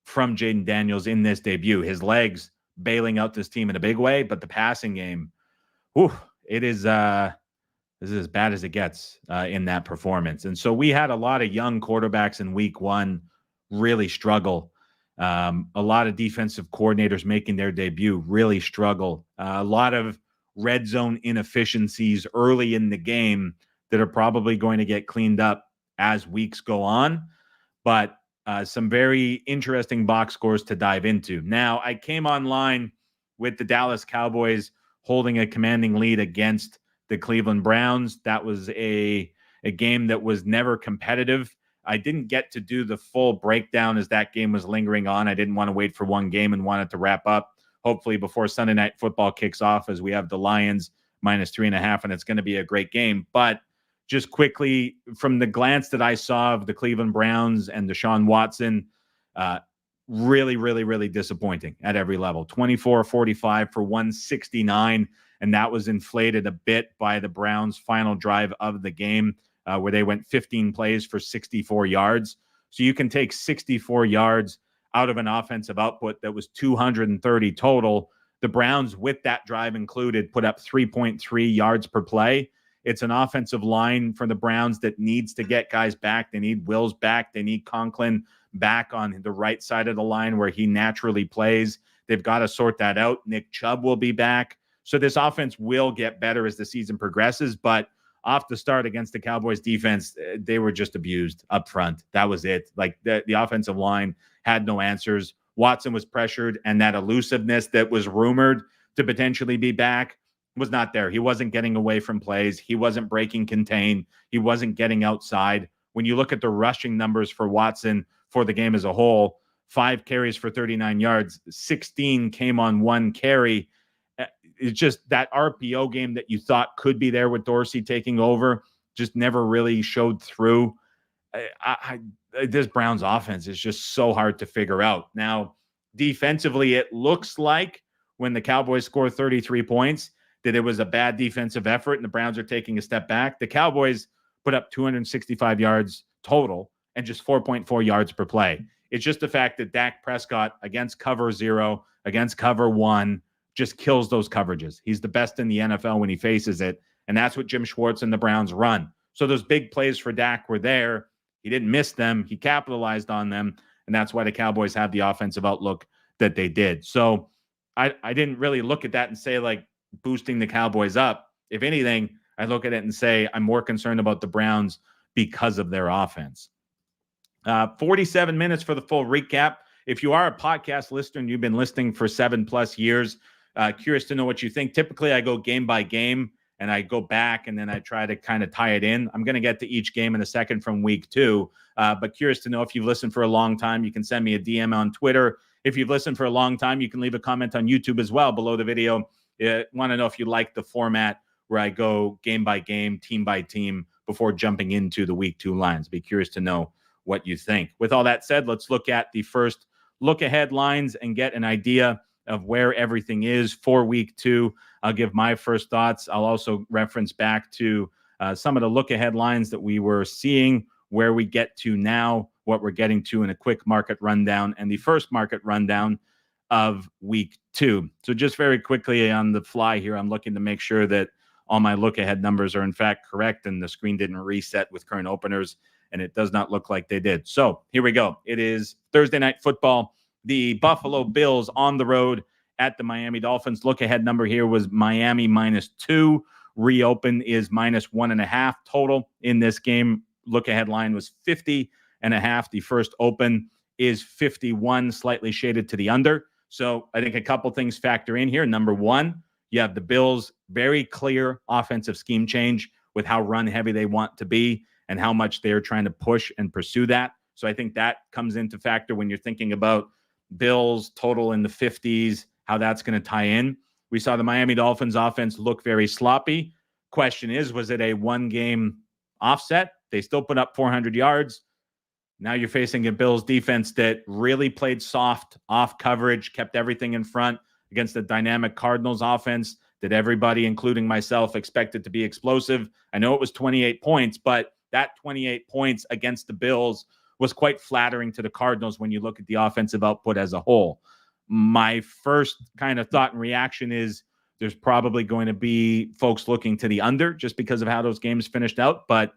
from Jaden Daniels in this debut. His legs bailing out this team in a big way, but the passing game, it is this is as bad as it gets in that performance. And so we had a lot of young quarterbacks in week 1 really struggle. A lot of defensive coordinators making their debut really struggle. A lot of red zone inefficiencies early in the game that are probably going to get cleaned up as weeks go on. But some very interesting box scores to dive into. Now, I came online with the Dallas Cowboys holding a commanding lead against the Cleveland Browns. That was a game that was never competitive. I didn't get to do the full breakdown as that game was lingering on. I didn't want to wait for one game and wanted to wrap up, hopefully before Sunday Night Football kicks off, as we have the Lions -3.5, and it's going to be a great game. But just quickly, from the glance that I saw of the Cleveland Browns and Deshaun Watson, really, really, really disappointing at every level. 24-45 for 169, and that was inflated a bit by the Browns' final drive of the game, where they went 15 plays for 64 yards. So you can take 64 yards out of an offensive output that was 230 total. The Browns, with that drive included, put up 3.3 yards per play. It's an offensive line for the Browns that needs to get guys back. They need Wills back. They need Conklin back on the right side of the line where he naturally plays. They've got to sort that out. Nick Chubb will be back. So this offense will get better as the season progresses. But off the start against the Cowboys defense, they were just abused up front. That was it. Like the offensive line had no answers. Watson was pressured, and that elusiveness that was rumored to potentially be back was not there. He wasn't getting away from plays. He wasn't breaking contain. He wasn't getting outside. When you look at the rushing numbers for Watson for the game as a whole, 5 carries for 39 yards, 16 came on 1 carry. It's just that RPO game that you thought could be there with Dorsey taking over just never really showed through. This Browns offense is just so hard to figure out. Now, defensively, it looks like when the Cowboys score 33 points, that it was a bad defensive effort and the Browns are taking a step back. The Cowboys put up 265 yards total and just 4.4 yards per play. It's just the fact that Dak Prescott against cover 0, against cover 1, just kills those coverages. He's the best in the NFL when he faces it, and that's what Jim Schwartz and the Browns run. So those big plays for Dak were there. He didn't miss them. He capitalized on them, and that's why the Cowboys have the offensive outlook that they did. So I didn't really look at that and say, like, boosting the Cowboys up. If anything, I look at it and say I'm more concerned about the Browns because of their offense. 47 minutes for the full recap. If you are a podcast listener and you've been listening for 7+ years, curious to know what you think. Typically, I go game by game and I go back and then I try to kind of tie it in. I'm going to get to each game in a second from week 2, but curious to know if you've listened for a long time. You can send me a DM on Twitter. If you've listened for a long time, you can leave a comment on YouTube as well below the video. Want to know if you like the format where I go game by game, team by team before jumping into the week 2 lines. Be curious to know what you think. With all that said, let's look at the first look ahead lines and get an idea of where everything is for week 2. I'll give my first thoughts. I'll also reference back to some of the look ahead lines that we were seeing, where we get to now, what we're getting to in a quick market rundown, and the first market rundown of week 2. So just very quickly on the fly here, I'm looking to make sure that all my look ahead numbers are in fact correct and the screen didn't reset with current openers, and it does not look like they did. So here we go. It is Thursday Night Football. The Buffalo Bills on the road at the Miami Dolphins. Look ahead number here was Miami -2. Reopen is -1.5 total in this game. Look ahead line was 50.5. The first open is 51, slightly shaded to the under. So I think a couple things factor in here. Number one, you have the Bills' very clear offensive scheme change with how run heavy they want to be and how much they're trying to push and pursue that. So I think that comes into factor when you're thinking about Bills total in the 50s, how that's going to tie in. We saw the Miami Dolphins offense look very sloppy. Question is, was it a one-game offset? They still put up 400 yards. Now you're facing a Bills defense that really played soft, off coverage, kept everything in front against the dynamic Cardinals offense that everybody, including myself, expected to be explosive. I know it was 28 points, but that 28 points against the Bills was quite flattering to the Cardinals when you look at the offensive output as a whole. My first kind of thought and reaction is there's probably going to be folks looking to the under just because of how those games finished out, but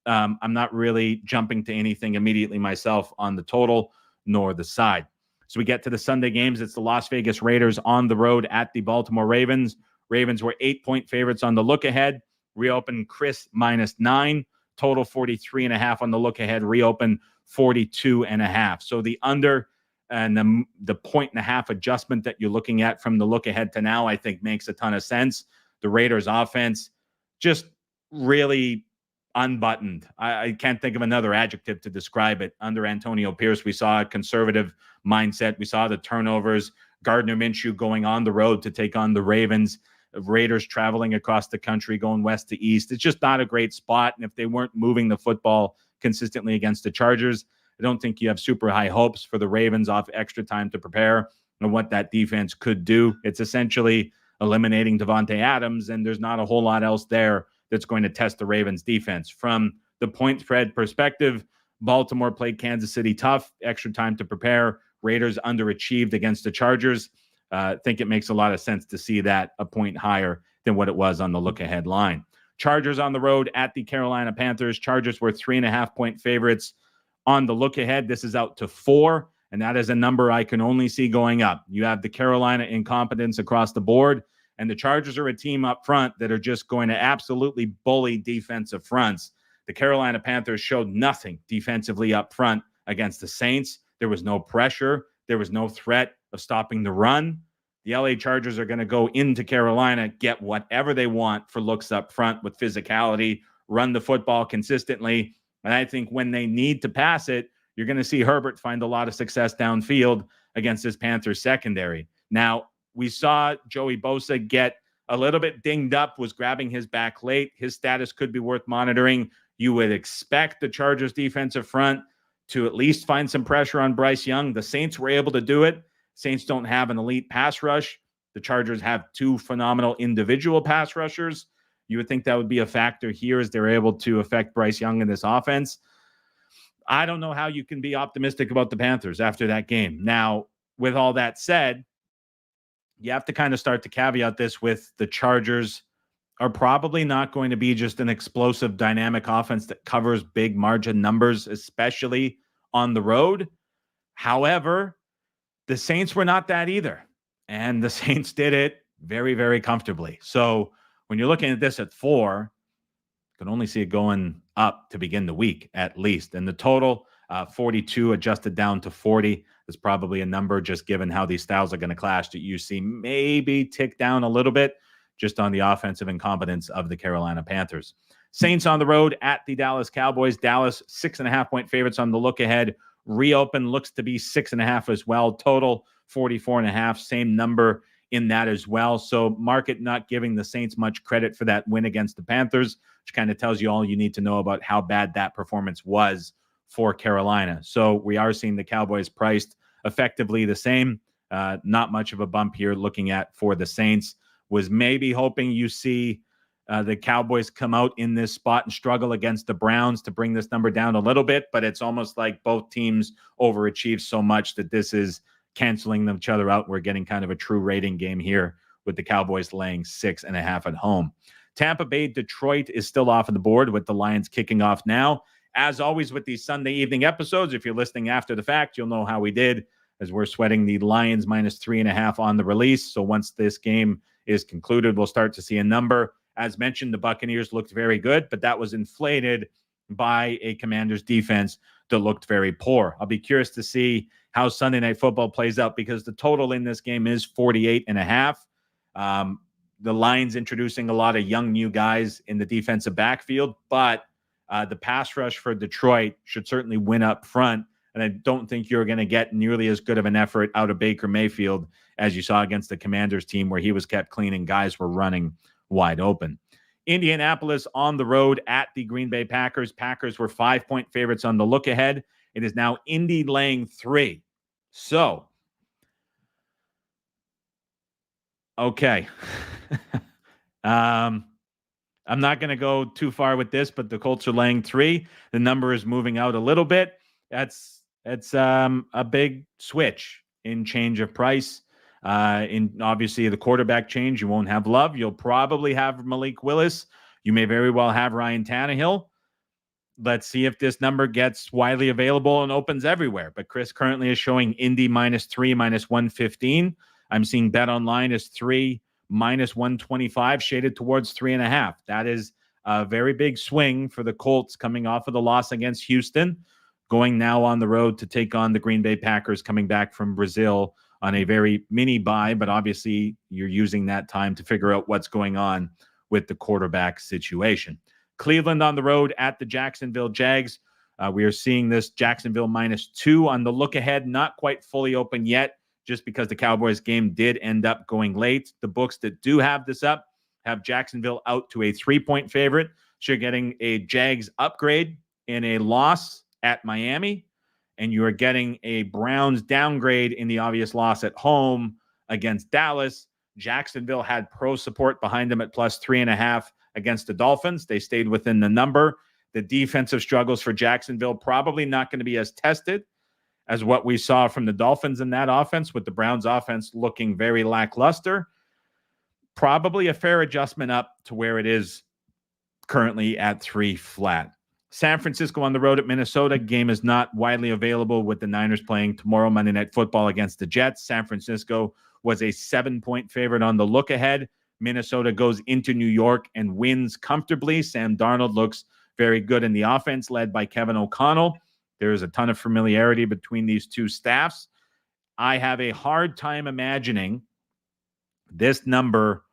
I'm not really jumping to anything immediately myself on the total nor the side. So we get to the Sunday games. It's the Las Vegas Raiders on the road at the Baltimore Ravens. Ravens were 8-point favorites on the look ahead. Reopened Chris -9. Total 43.5 on the look ahead. Reopen 42.5. So the under and the 1.5 adjustment that you're looking at from the look ahead to now, I think makes a ton of sense. The Raiders offense just really unbuttoned. I can't think of another adjective to describe it. Under Antonio Pierce, we saw a conservative mindset. We saw the turnovers. Gardner Minshew going on the road to take on the Ravens. Raiders traveling across the country, going west to east. It's just not a great spot. And if they weren't moving the football consistently against the Chargers, I don't think you have super high hopes for the Ravens off extra time to prepare and what that defense could do. It's essentially eliminating Devontae Adams, and there's not a whole lot else there that's going to test the Ravens defense. From the point spread perspective, Baltimore played Kansas City tough, extra time to prepare. Raiders underachieved against the Chargers. I think it makes a lot of sense to see that a point higher than what it was on the look-ahead line. Chargers on the road at the Carolina Panthers. Chargers were 3.5-point favorites on the look-ahead. This is out to 4, and that is a number I can only see going up. You have the Carolina incompetence across the board, and the Chargers are a team up front that are just going to absolutely bully defensive fronts. The Carolina Panthers showed nothing defensively up front against the Saints. There was no pressure. There was no threat of stopping the run. The LA Chargers are going to go into Carolina, get whatever they want for looks up front with physicality, run the football consistently. And I think when they need to pass it, you're going to see Herbert find a lot of success downfield against this Panthers secondary. Now, we saw Joey Bosa get a little bit dinged up, was grabbing his back late. His status could be worth monitoring. You would expect the Chargers defensive front to at least find some pressure on Bryce Young. The Saints were able to do it. Saints don't have an elite pass rush. The Chargers have 2 phenomenal individual pass rushers. You would think that would be a factor here as they're able to affect Bryce Young in this offense. I don't know how you can be optimistic about the Panthers after that game. Now, with all that said, you have to kind of start to caveat this with the Chargers are probably not going to be just an explosive, dynamic offense that covers big margin numbers, especially on the road. However, the Saints were not that either. And the Saints did it very, very comfortably. So when you're looking at this at 4, you can only see it going up to begin the week at least. And the total, 42 adjusted down to 40 is probably a number just given how these styles are going to clash that you see maybe tick down a little bit just on the offensive incompetence of the Carolina Panthers. Saints on the road at the Dallas Cowboys. Dallas 6.5-point favorites on the look ahead. Reopen looks to be 6.5 as well. Total 44.5, same number in that as well. So market not giving the Saints much credit for that win against the Panthers, which kind of tells you all you need to know about how bad that performance was for Carolina. So we are seeing the Cowboys priced effectively the same. Not much of a bump here looking at for the Saints. Was maybe hoping you see the Cowboys come out in this spot and struggle against the Browns to bring this number down a little bit, but it's almost like both teams overachieved so much that this is canceling each other out. We're getting kind of a true rating game here with the Cowboys laying 6.5 at home. Tampa Bay, Detroit is still off of the board with the Lions kicking off now. As always with these Sunday evening episodes, if you're listening after the fact, you'll know how we did as we're sweating the Lions minus 3.5 on the release. So once this game is concluded, we'll start to see a number. As mentioned, the Buccaneers looked very good, but that was inflated by a Commanders defense that looked very poor. I'll be curious to see how Sunday Night Football plays out because the total in this game is 48.5. The Lions introducing a lot of young new guys in the defensive backfield, but the pass rush for Detroit should certainly win up front. And I don't think you're going to get nearly as good of an effort out of Baker Mayfield as you saw against the Commanders team where he was kept clean and guys were running wide open. Indianapolis on the road at the Green Bay Packers. Packers were 5-point favorites on the look ahead. It is now Indy laying 3. So, okay. I'm not going to go too far with this, but the Colts are laying 3. The number is moving out a little bit. That's a big switch in change of price. In obviously the quarterback change, you won't have Love. You'll probably have Malik Willis. You may very well have Ryan Tannehill. Let's see if this number gets widely available and opens everywhere. But Chris currently is showing Indy minus 3, minus 115. I'm seeing Bet Online is 3, minus 125, shaded towards 3.5. That is A very big swing for the Colts coming off of the loss against Houston, going now on the road to take on the Green Bay Packers coming back from Brazil on a very mini bye, but obviously you're using that time to figure out what's going on with the quarterback situation. Cleveland on the road at the Jacksonville Jags. We are seeing this Jacksonville -2 on the look ahead, not quite fully open yet, just because the Cowboys game did end up going late. The books that do have this up have Jacksonville out to a 3-point favorite. So you're getting a Jags upgrade in a loss at Miami, and you are getting a Browns downgrade in the obvious loss at home against Dallas. Jacksonville had pro support behind them at +3.5 against the Dolphins. They stayed within the number. The defensive struggles for Jacksonville probably not going to be as tested as what we saw from the Dolphins in that offense, with the Browns offense looking very lackluster. Probably a fair adjustment up to where it is currently at 3 flat. San Francisco on the road at Minnesota. Game is not widely available with the Niners playing tomorrow, Monday Night Football, against the Jets. San Francisco was a 7-point favorite on the look ahead. Minnesota goes into New York and wins comfortably. Sam Darnold looks very good in the offense, led by Kevin O'Connell. There's a ton of familiarity between these two staffs. I have a hard time imagining this number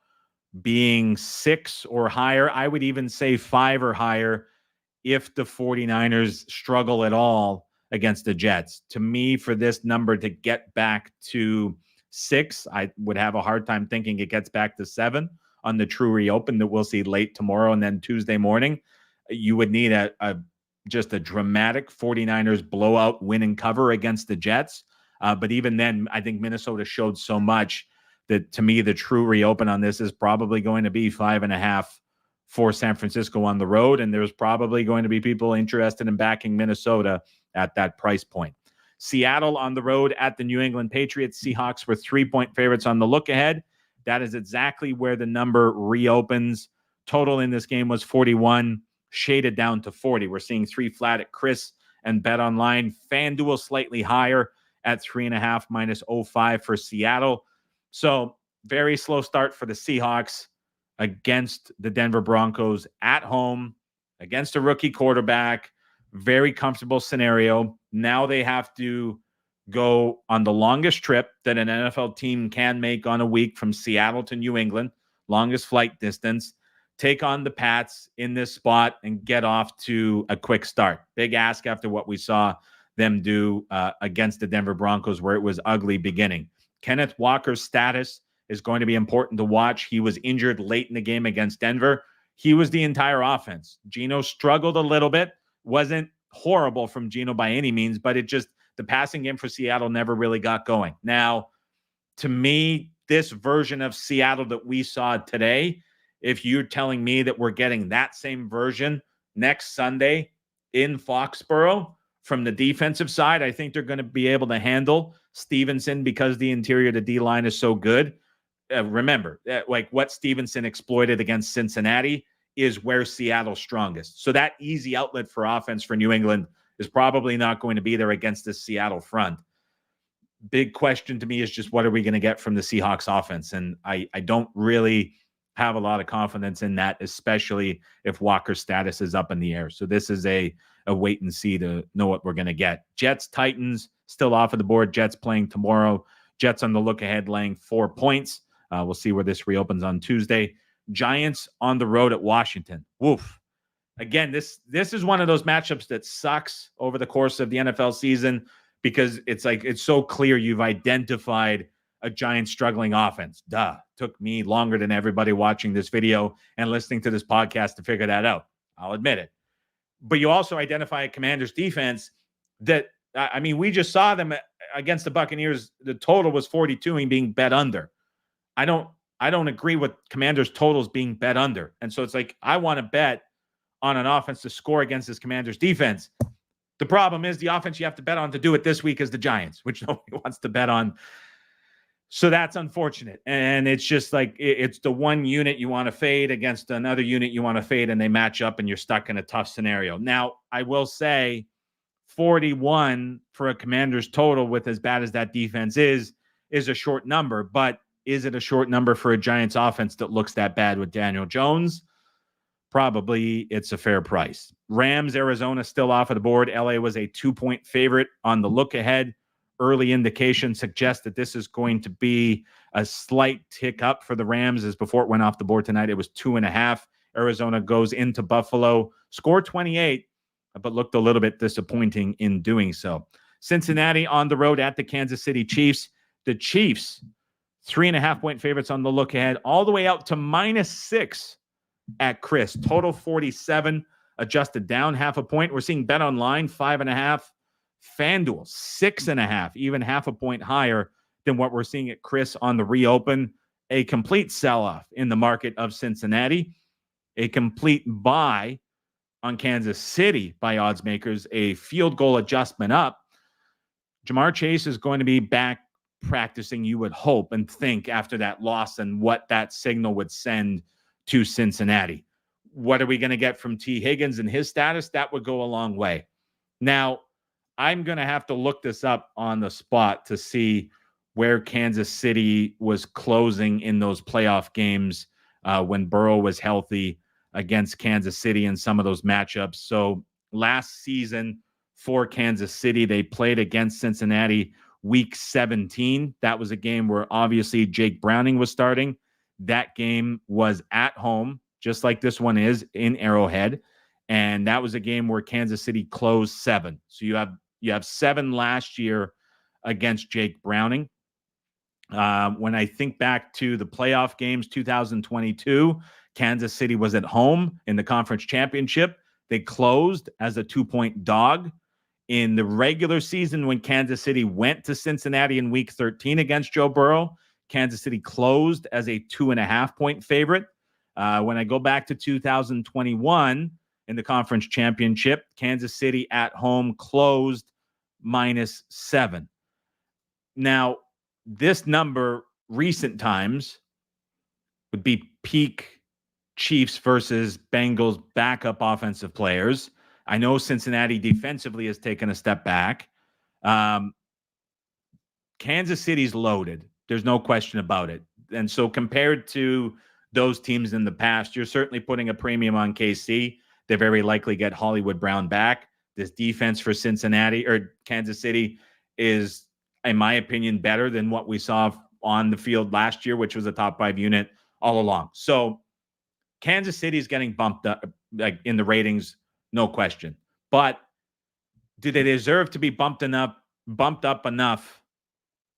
being 6 or higher. I would even say 5 or higher if the 49ers struggle at all against the Jets. To me, for this number to get back to 6, I would have a hard time thinking it gets back to 7 on the true reopen that we'll see late tomorrow and then Tuesday morning. You would need just a dramatic 49ers blowout win and cover against the Jets. But even then, I think Minnesota showed so much that, to me, the true reopen on this is probably going to be 5.5 for San Francisco on the road. And there's probably going to be people interested in backing Minnesota at that price point. Seattle on the road at the New England Patriots. Seahawks were 3-point favorites on the look ahead. That is exactly where the number reopens. Total in this game was 41, shaded down to 40. We're seeing 3 flat at Chris and Bet Online. FanDuel slightly higher at 3.5 -0.5 for Seattle. So very slow start for the Seahawks against the Denver Broncos at home against a rookie quarterback. Very comfortable scenario. Now they have to go on the longest trip that an NFL team can make on a week from Seattle to New England, longest flight distance, take on the Pats in this spot and get off to a quick start. Big ask after what we saw them do against the Denver Broncos, where it was ugly beginning. Kenneth Walker's status is going to be important to watch. He was injured late in the game against Denver. He was the entire offense. Geno struggled a little bit. Wasn't horrible from Geno by any means, but the passing game for Seattle never really got going. Now, to me, this version of Seattle that we saw today, if you're telling me that we're getting that same version next Sunday in Foxborough from the defensive side, I think they're going to be able to handle Stevenson because the interior of the D-line is so good. Remember, like what Stevenson exploited against Cincinnati is where Seattle's strongest. So that easy outlet for offense for New England is probably not going to be there against this Seattle front. Big question to me is just what are we going to get from the Seahawks offense? And I don't really have a lot of confidence in that, especially if Walker's status is up in the air. So this is a wait and see to know what we're going to get. Jets, Titans, still off of the board. Jets playing tomorrow. Jets on the look ahead, laying 4 points. We'll see where this reopens on Tuesday. Giants on the road at Washington. Woof. Again, this is one of those matchups that sucks over the course of the NFL season because it's so clear you've identified a Giants struggling offense. Took me longer than everybody watching this video and listening to this podcast to figure that out. I'll admit it. But you also identify a Commanders defense that, we just saw them against the Buccaneers. The total was 42 and being bet under. I don't agree with Commanders totals being bet under. And so it's like, I want to bet on an offense to score against this Commanders defense. The problem is the offense you have to bet on to do it this week is the Giants, which nobody wants to bet on. So that's unfortunate. And it's just like, it's the one unit you want to fade against another unit you want to fade, and they match up and you're stuck in a tough scenario. Now, I will say 41 for a Commanders total with as bad as that defense is a short number, but is it a short number for a Giants offense that looks that bad with Daniel Jones? probably it's a fair price. Rams, Arizona still off of the board. LA was a 2-point favorite on the look ahead. Early indication suggests that this is going to be a slight tick up for the Rams, as before it went off the board tonight, it was 2.5. Arizona goes into Buffalo, scored 28, but looked a little bit disappointing in doing so. Cincinnati on the road at the Kansas City Chiefs. The Chiefs, 3.5-point favorites on the look ahead, all the way out to -6 at Chris. Total 47, adjusted down 0.5 point. We're seeing Bet Online 5.5, FanDuel 6.5, even 0.5 point higher than what we're seeing at Chris on the reopen. A complete sell-off in the market of Cincinnati, a complete buy on Kansas City by odds makers, a field goal adjustment up. Jamar Chase is going to be back practicing, you would hope and think, after that loss and what that signal would send to Cincinnati. What are we going to get from T. Higgins and his status? That would go a long way. Now, I'm going to have to look this up on the spot to see where Kansas City was closing in those playoff games when Burrow was healthy against Kansas City in some of those matchups. So last season for Kansas City, they played against Cincinnati week 17. That was a game where obviously Jake Browning was starting. That game was at home, just like this one is in Arrowhead. And that was a game where Kansas City closed 7. So you have 7 last year against Jake Browning. When I think back to the playoff games, 2022, Kansas City was at home in the conference championship. They closed as a 2-point dog. In the regular season, when Kansas City went to Cincinnati in week 13 against Joe Burrow, Kansas City closed as a 2.5-point favorite. When I go back to 2021 in the conference championship, Kansas City at home closed -7. Now, this number, recent times, would be peak Chiefs versus Bengals backup offensive players. I know Cincinnati defensively has taken a step back. Kansas City's loaded. There's no question about it. And so compared to those teams in the past, you're certainly putting a premium on KC. They very likely get Hollywood Brown back. This defense for Cincinnati or Kansas City is, in my opinion, better than what we saw on the field last year, which was a top 5 unit all along. So Kansas City is getting bumped up like in the ratings, no question. But do they deserve to be bumped up enough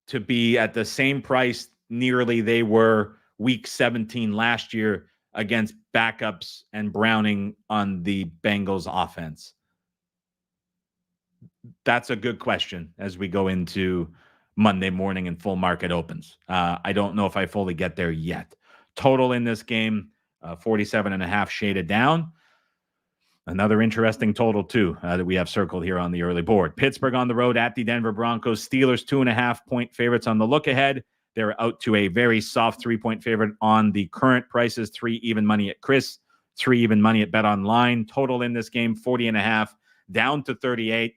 to be at the same price nearly they were week 17 last year against backups and Browning on the Bengals offense? That's a good question as we go into Monday morning and full market opens. I don't know if I fully get there yet. Total in this game, 47.5 shaded down. Another interesting total, too, that we have circled here on the early board. Pittsburgh on the road at the Denver Broncos. Steelers 2.5-point favorites on the look ahead. They're out to a very soft 3-point favorite on the current prices. 3 even money at Chris, 3 even money at Bet Online. Total in this game, 40.5, down to 38.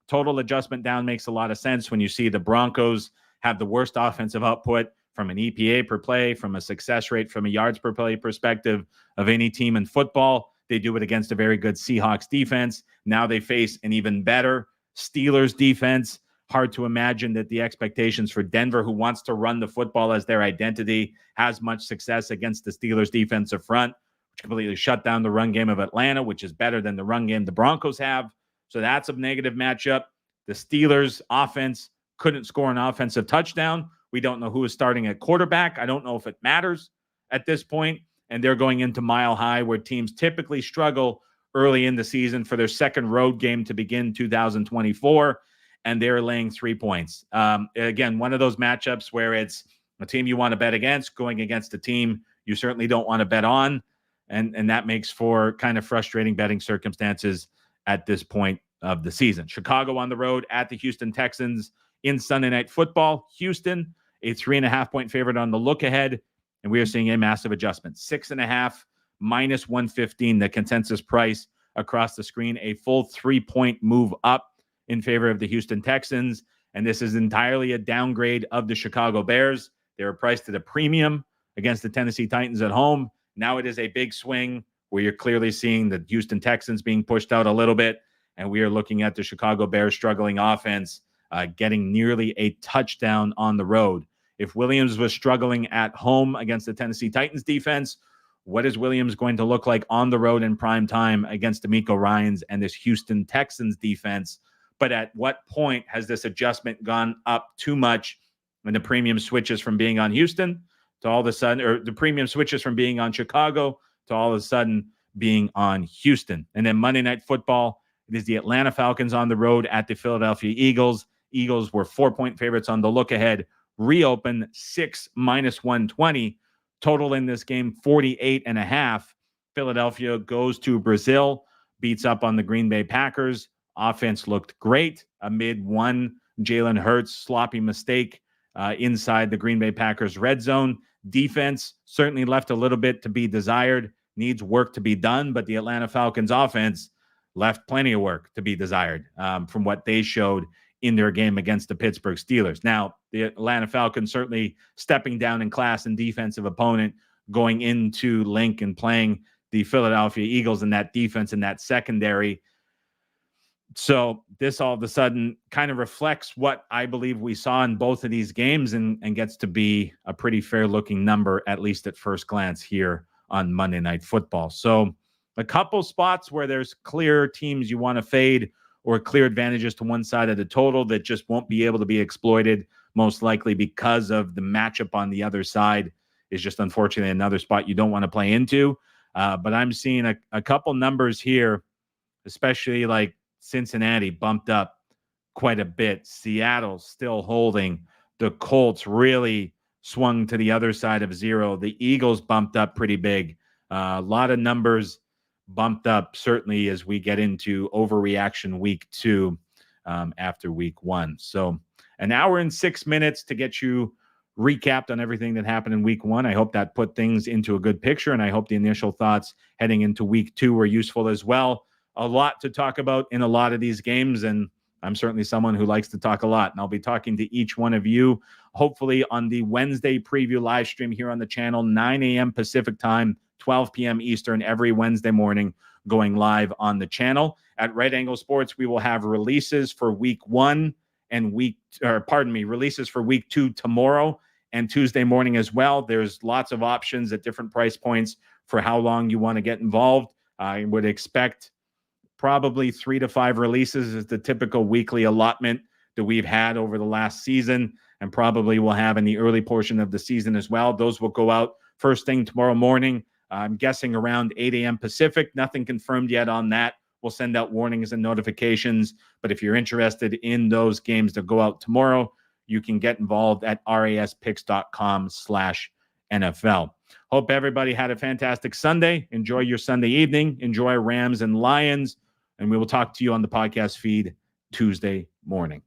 Total adjustment down makes a lot of sense when you see the Broncos have the worst offensive output from an EPA per play, from a success rate, from a yards per play perspective of any team in football. They do it against a very good Seahawks defense. Now they face an even better Steelers defense. Hard to imagine that the expectations for Denver, who wants to run the football as their identity, has much success against the Steelers defensive front, which completely shut down the run game of Atlanta, which is better than the run game the Broncos have. So that's a negative matchup. The Steelers offense couldn't score an offensive touchdown. We don't know who is starting at quarterback. I don't know if it matters at this point. And they're going into Mile High, where teams typically struggle early in the season for their second road game to begin 2024. And they're laying 3 points. Again, one of those matchups where it's a team you want to bet against going against a team you certainly don't want to bet on. And that makes for kind of frustrating betting circumstances at this point of the season. Chicago on the road at the Houston Texans in Sunday Night Football. Houston, a 3.5-point favorite on the look ahead. And we are seeing a massive adjustment. 6.5 minus 115, the consensus price across the screen. A full 3-point move up in favor of the Houston Texans. And this is entirely a downgrade of the Chicago Bears. They were priced at a premium against the Tennessee Titans at home. Now it is a big swing where you're clearly seeing the Houston Texans being pushed out a little bit, and we are looking at the Chicago Bears struggling offense, getting nearly a touchdown on the road. If Williams was struggling at home against the Tennessee Titans defense, what is Williams going to look like on the road in prime time against DeMeco Ryans and this Houston Texans defense? But at what point has this adjustment gone up too much when the premium switches from being on Houston to all of a sudden, or the premium switches from being on Chicago to all of a sudden being on Houston? And then Monday Night Football, it is the Atlanta Falcons on the road at the Philadelphia Eagles. Eagles were 4-point favorites on the look ahead, reopen 6 minus 120. Total in this game, 48.5. Philadelphia goes to Brazil, beats up on the Green Bay Packers. Offense looked great amid one Jalen Hurts sloppy mistake inside the Green Bay Packers red zone. Defense certainly left a little bit to be desired, needs work to be done, but the Atlanta Falcons offense left plenty of work to be desired from what they showed in their game against the Pittsburgh Steelers. Now, the Atlanta Falcons certainly stepping down in class and defensive opponent going into Link and playing the Philadelphia Eagles in that defense and that secondary. So this all of a sudden kind of reflects what I believe we saw in both of these games and gets to be a pretty fair looking number, at least at first glance here on Monday Night Football. So a couple spots where there's clear teams you want to fade or clear advantages to one side of the total that just won't be able to be exploited, most likely because of the matchup on the other side is just unfortunately another spot you don't want to play into. But I'm seeing a couple numbers here, especially like Cincinnati bumped up quite a bit. Seattle still holding. The Colts really swung to the other side of zero. The Eagles bumped up pretty big. A lot of numbers bumped up, certainly as we get into overreaction week 2 after week 1. So an hour and 6 minutes to get you recapped on everything that happened in week 1. I hope that put things into a good picture, and I hope the initial thoughts heading into week 2 were useful as well. A lot to talk about in a lot of these games, and I'm certainly someone who likes to talk a lot, and I'll be talking to each one of you hopefully on the Wednesday preview live stream here on the channel, 9 a.m. Pacific time, 12 p.m. Eastern every Wednesday morning, going live on the channel. At Right Angle Sports, we will have releases for week 1 and releases for week 2 tomorrow and Tuesday morning as well. There's lots of options at different price points for how long you want to get involved. I would expect probably 3 to 5 releases is the typical weekly allotment that we've had over the last season, and probably will have in the early portion of the season as well. Those will go out first thing tomorrow morning. I'm guessing around 8 a.m. Pacific. Nothing confirmed yet on that. We'll send out warnings and notifications. But if you're interested in those games that go out tomorrow, you can get involved at raspicks.com/NFL. Hope everybody had a fantastic Sunday. Enjoy your Sunday evening. Enjoy Rams and Lions. And we will talk to you on the podcast feed Tuesday morning.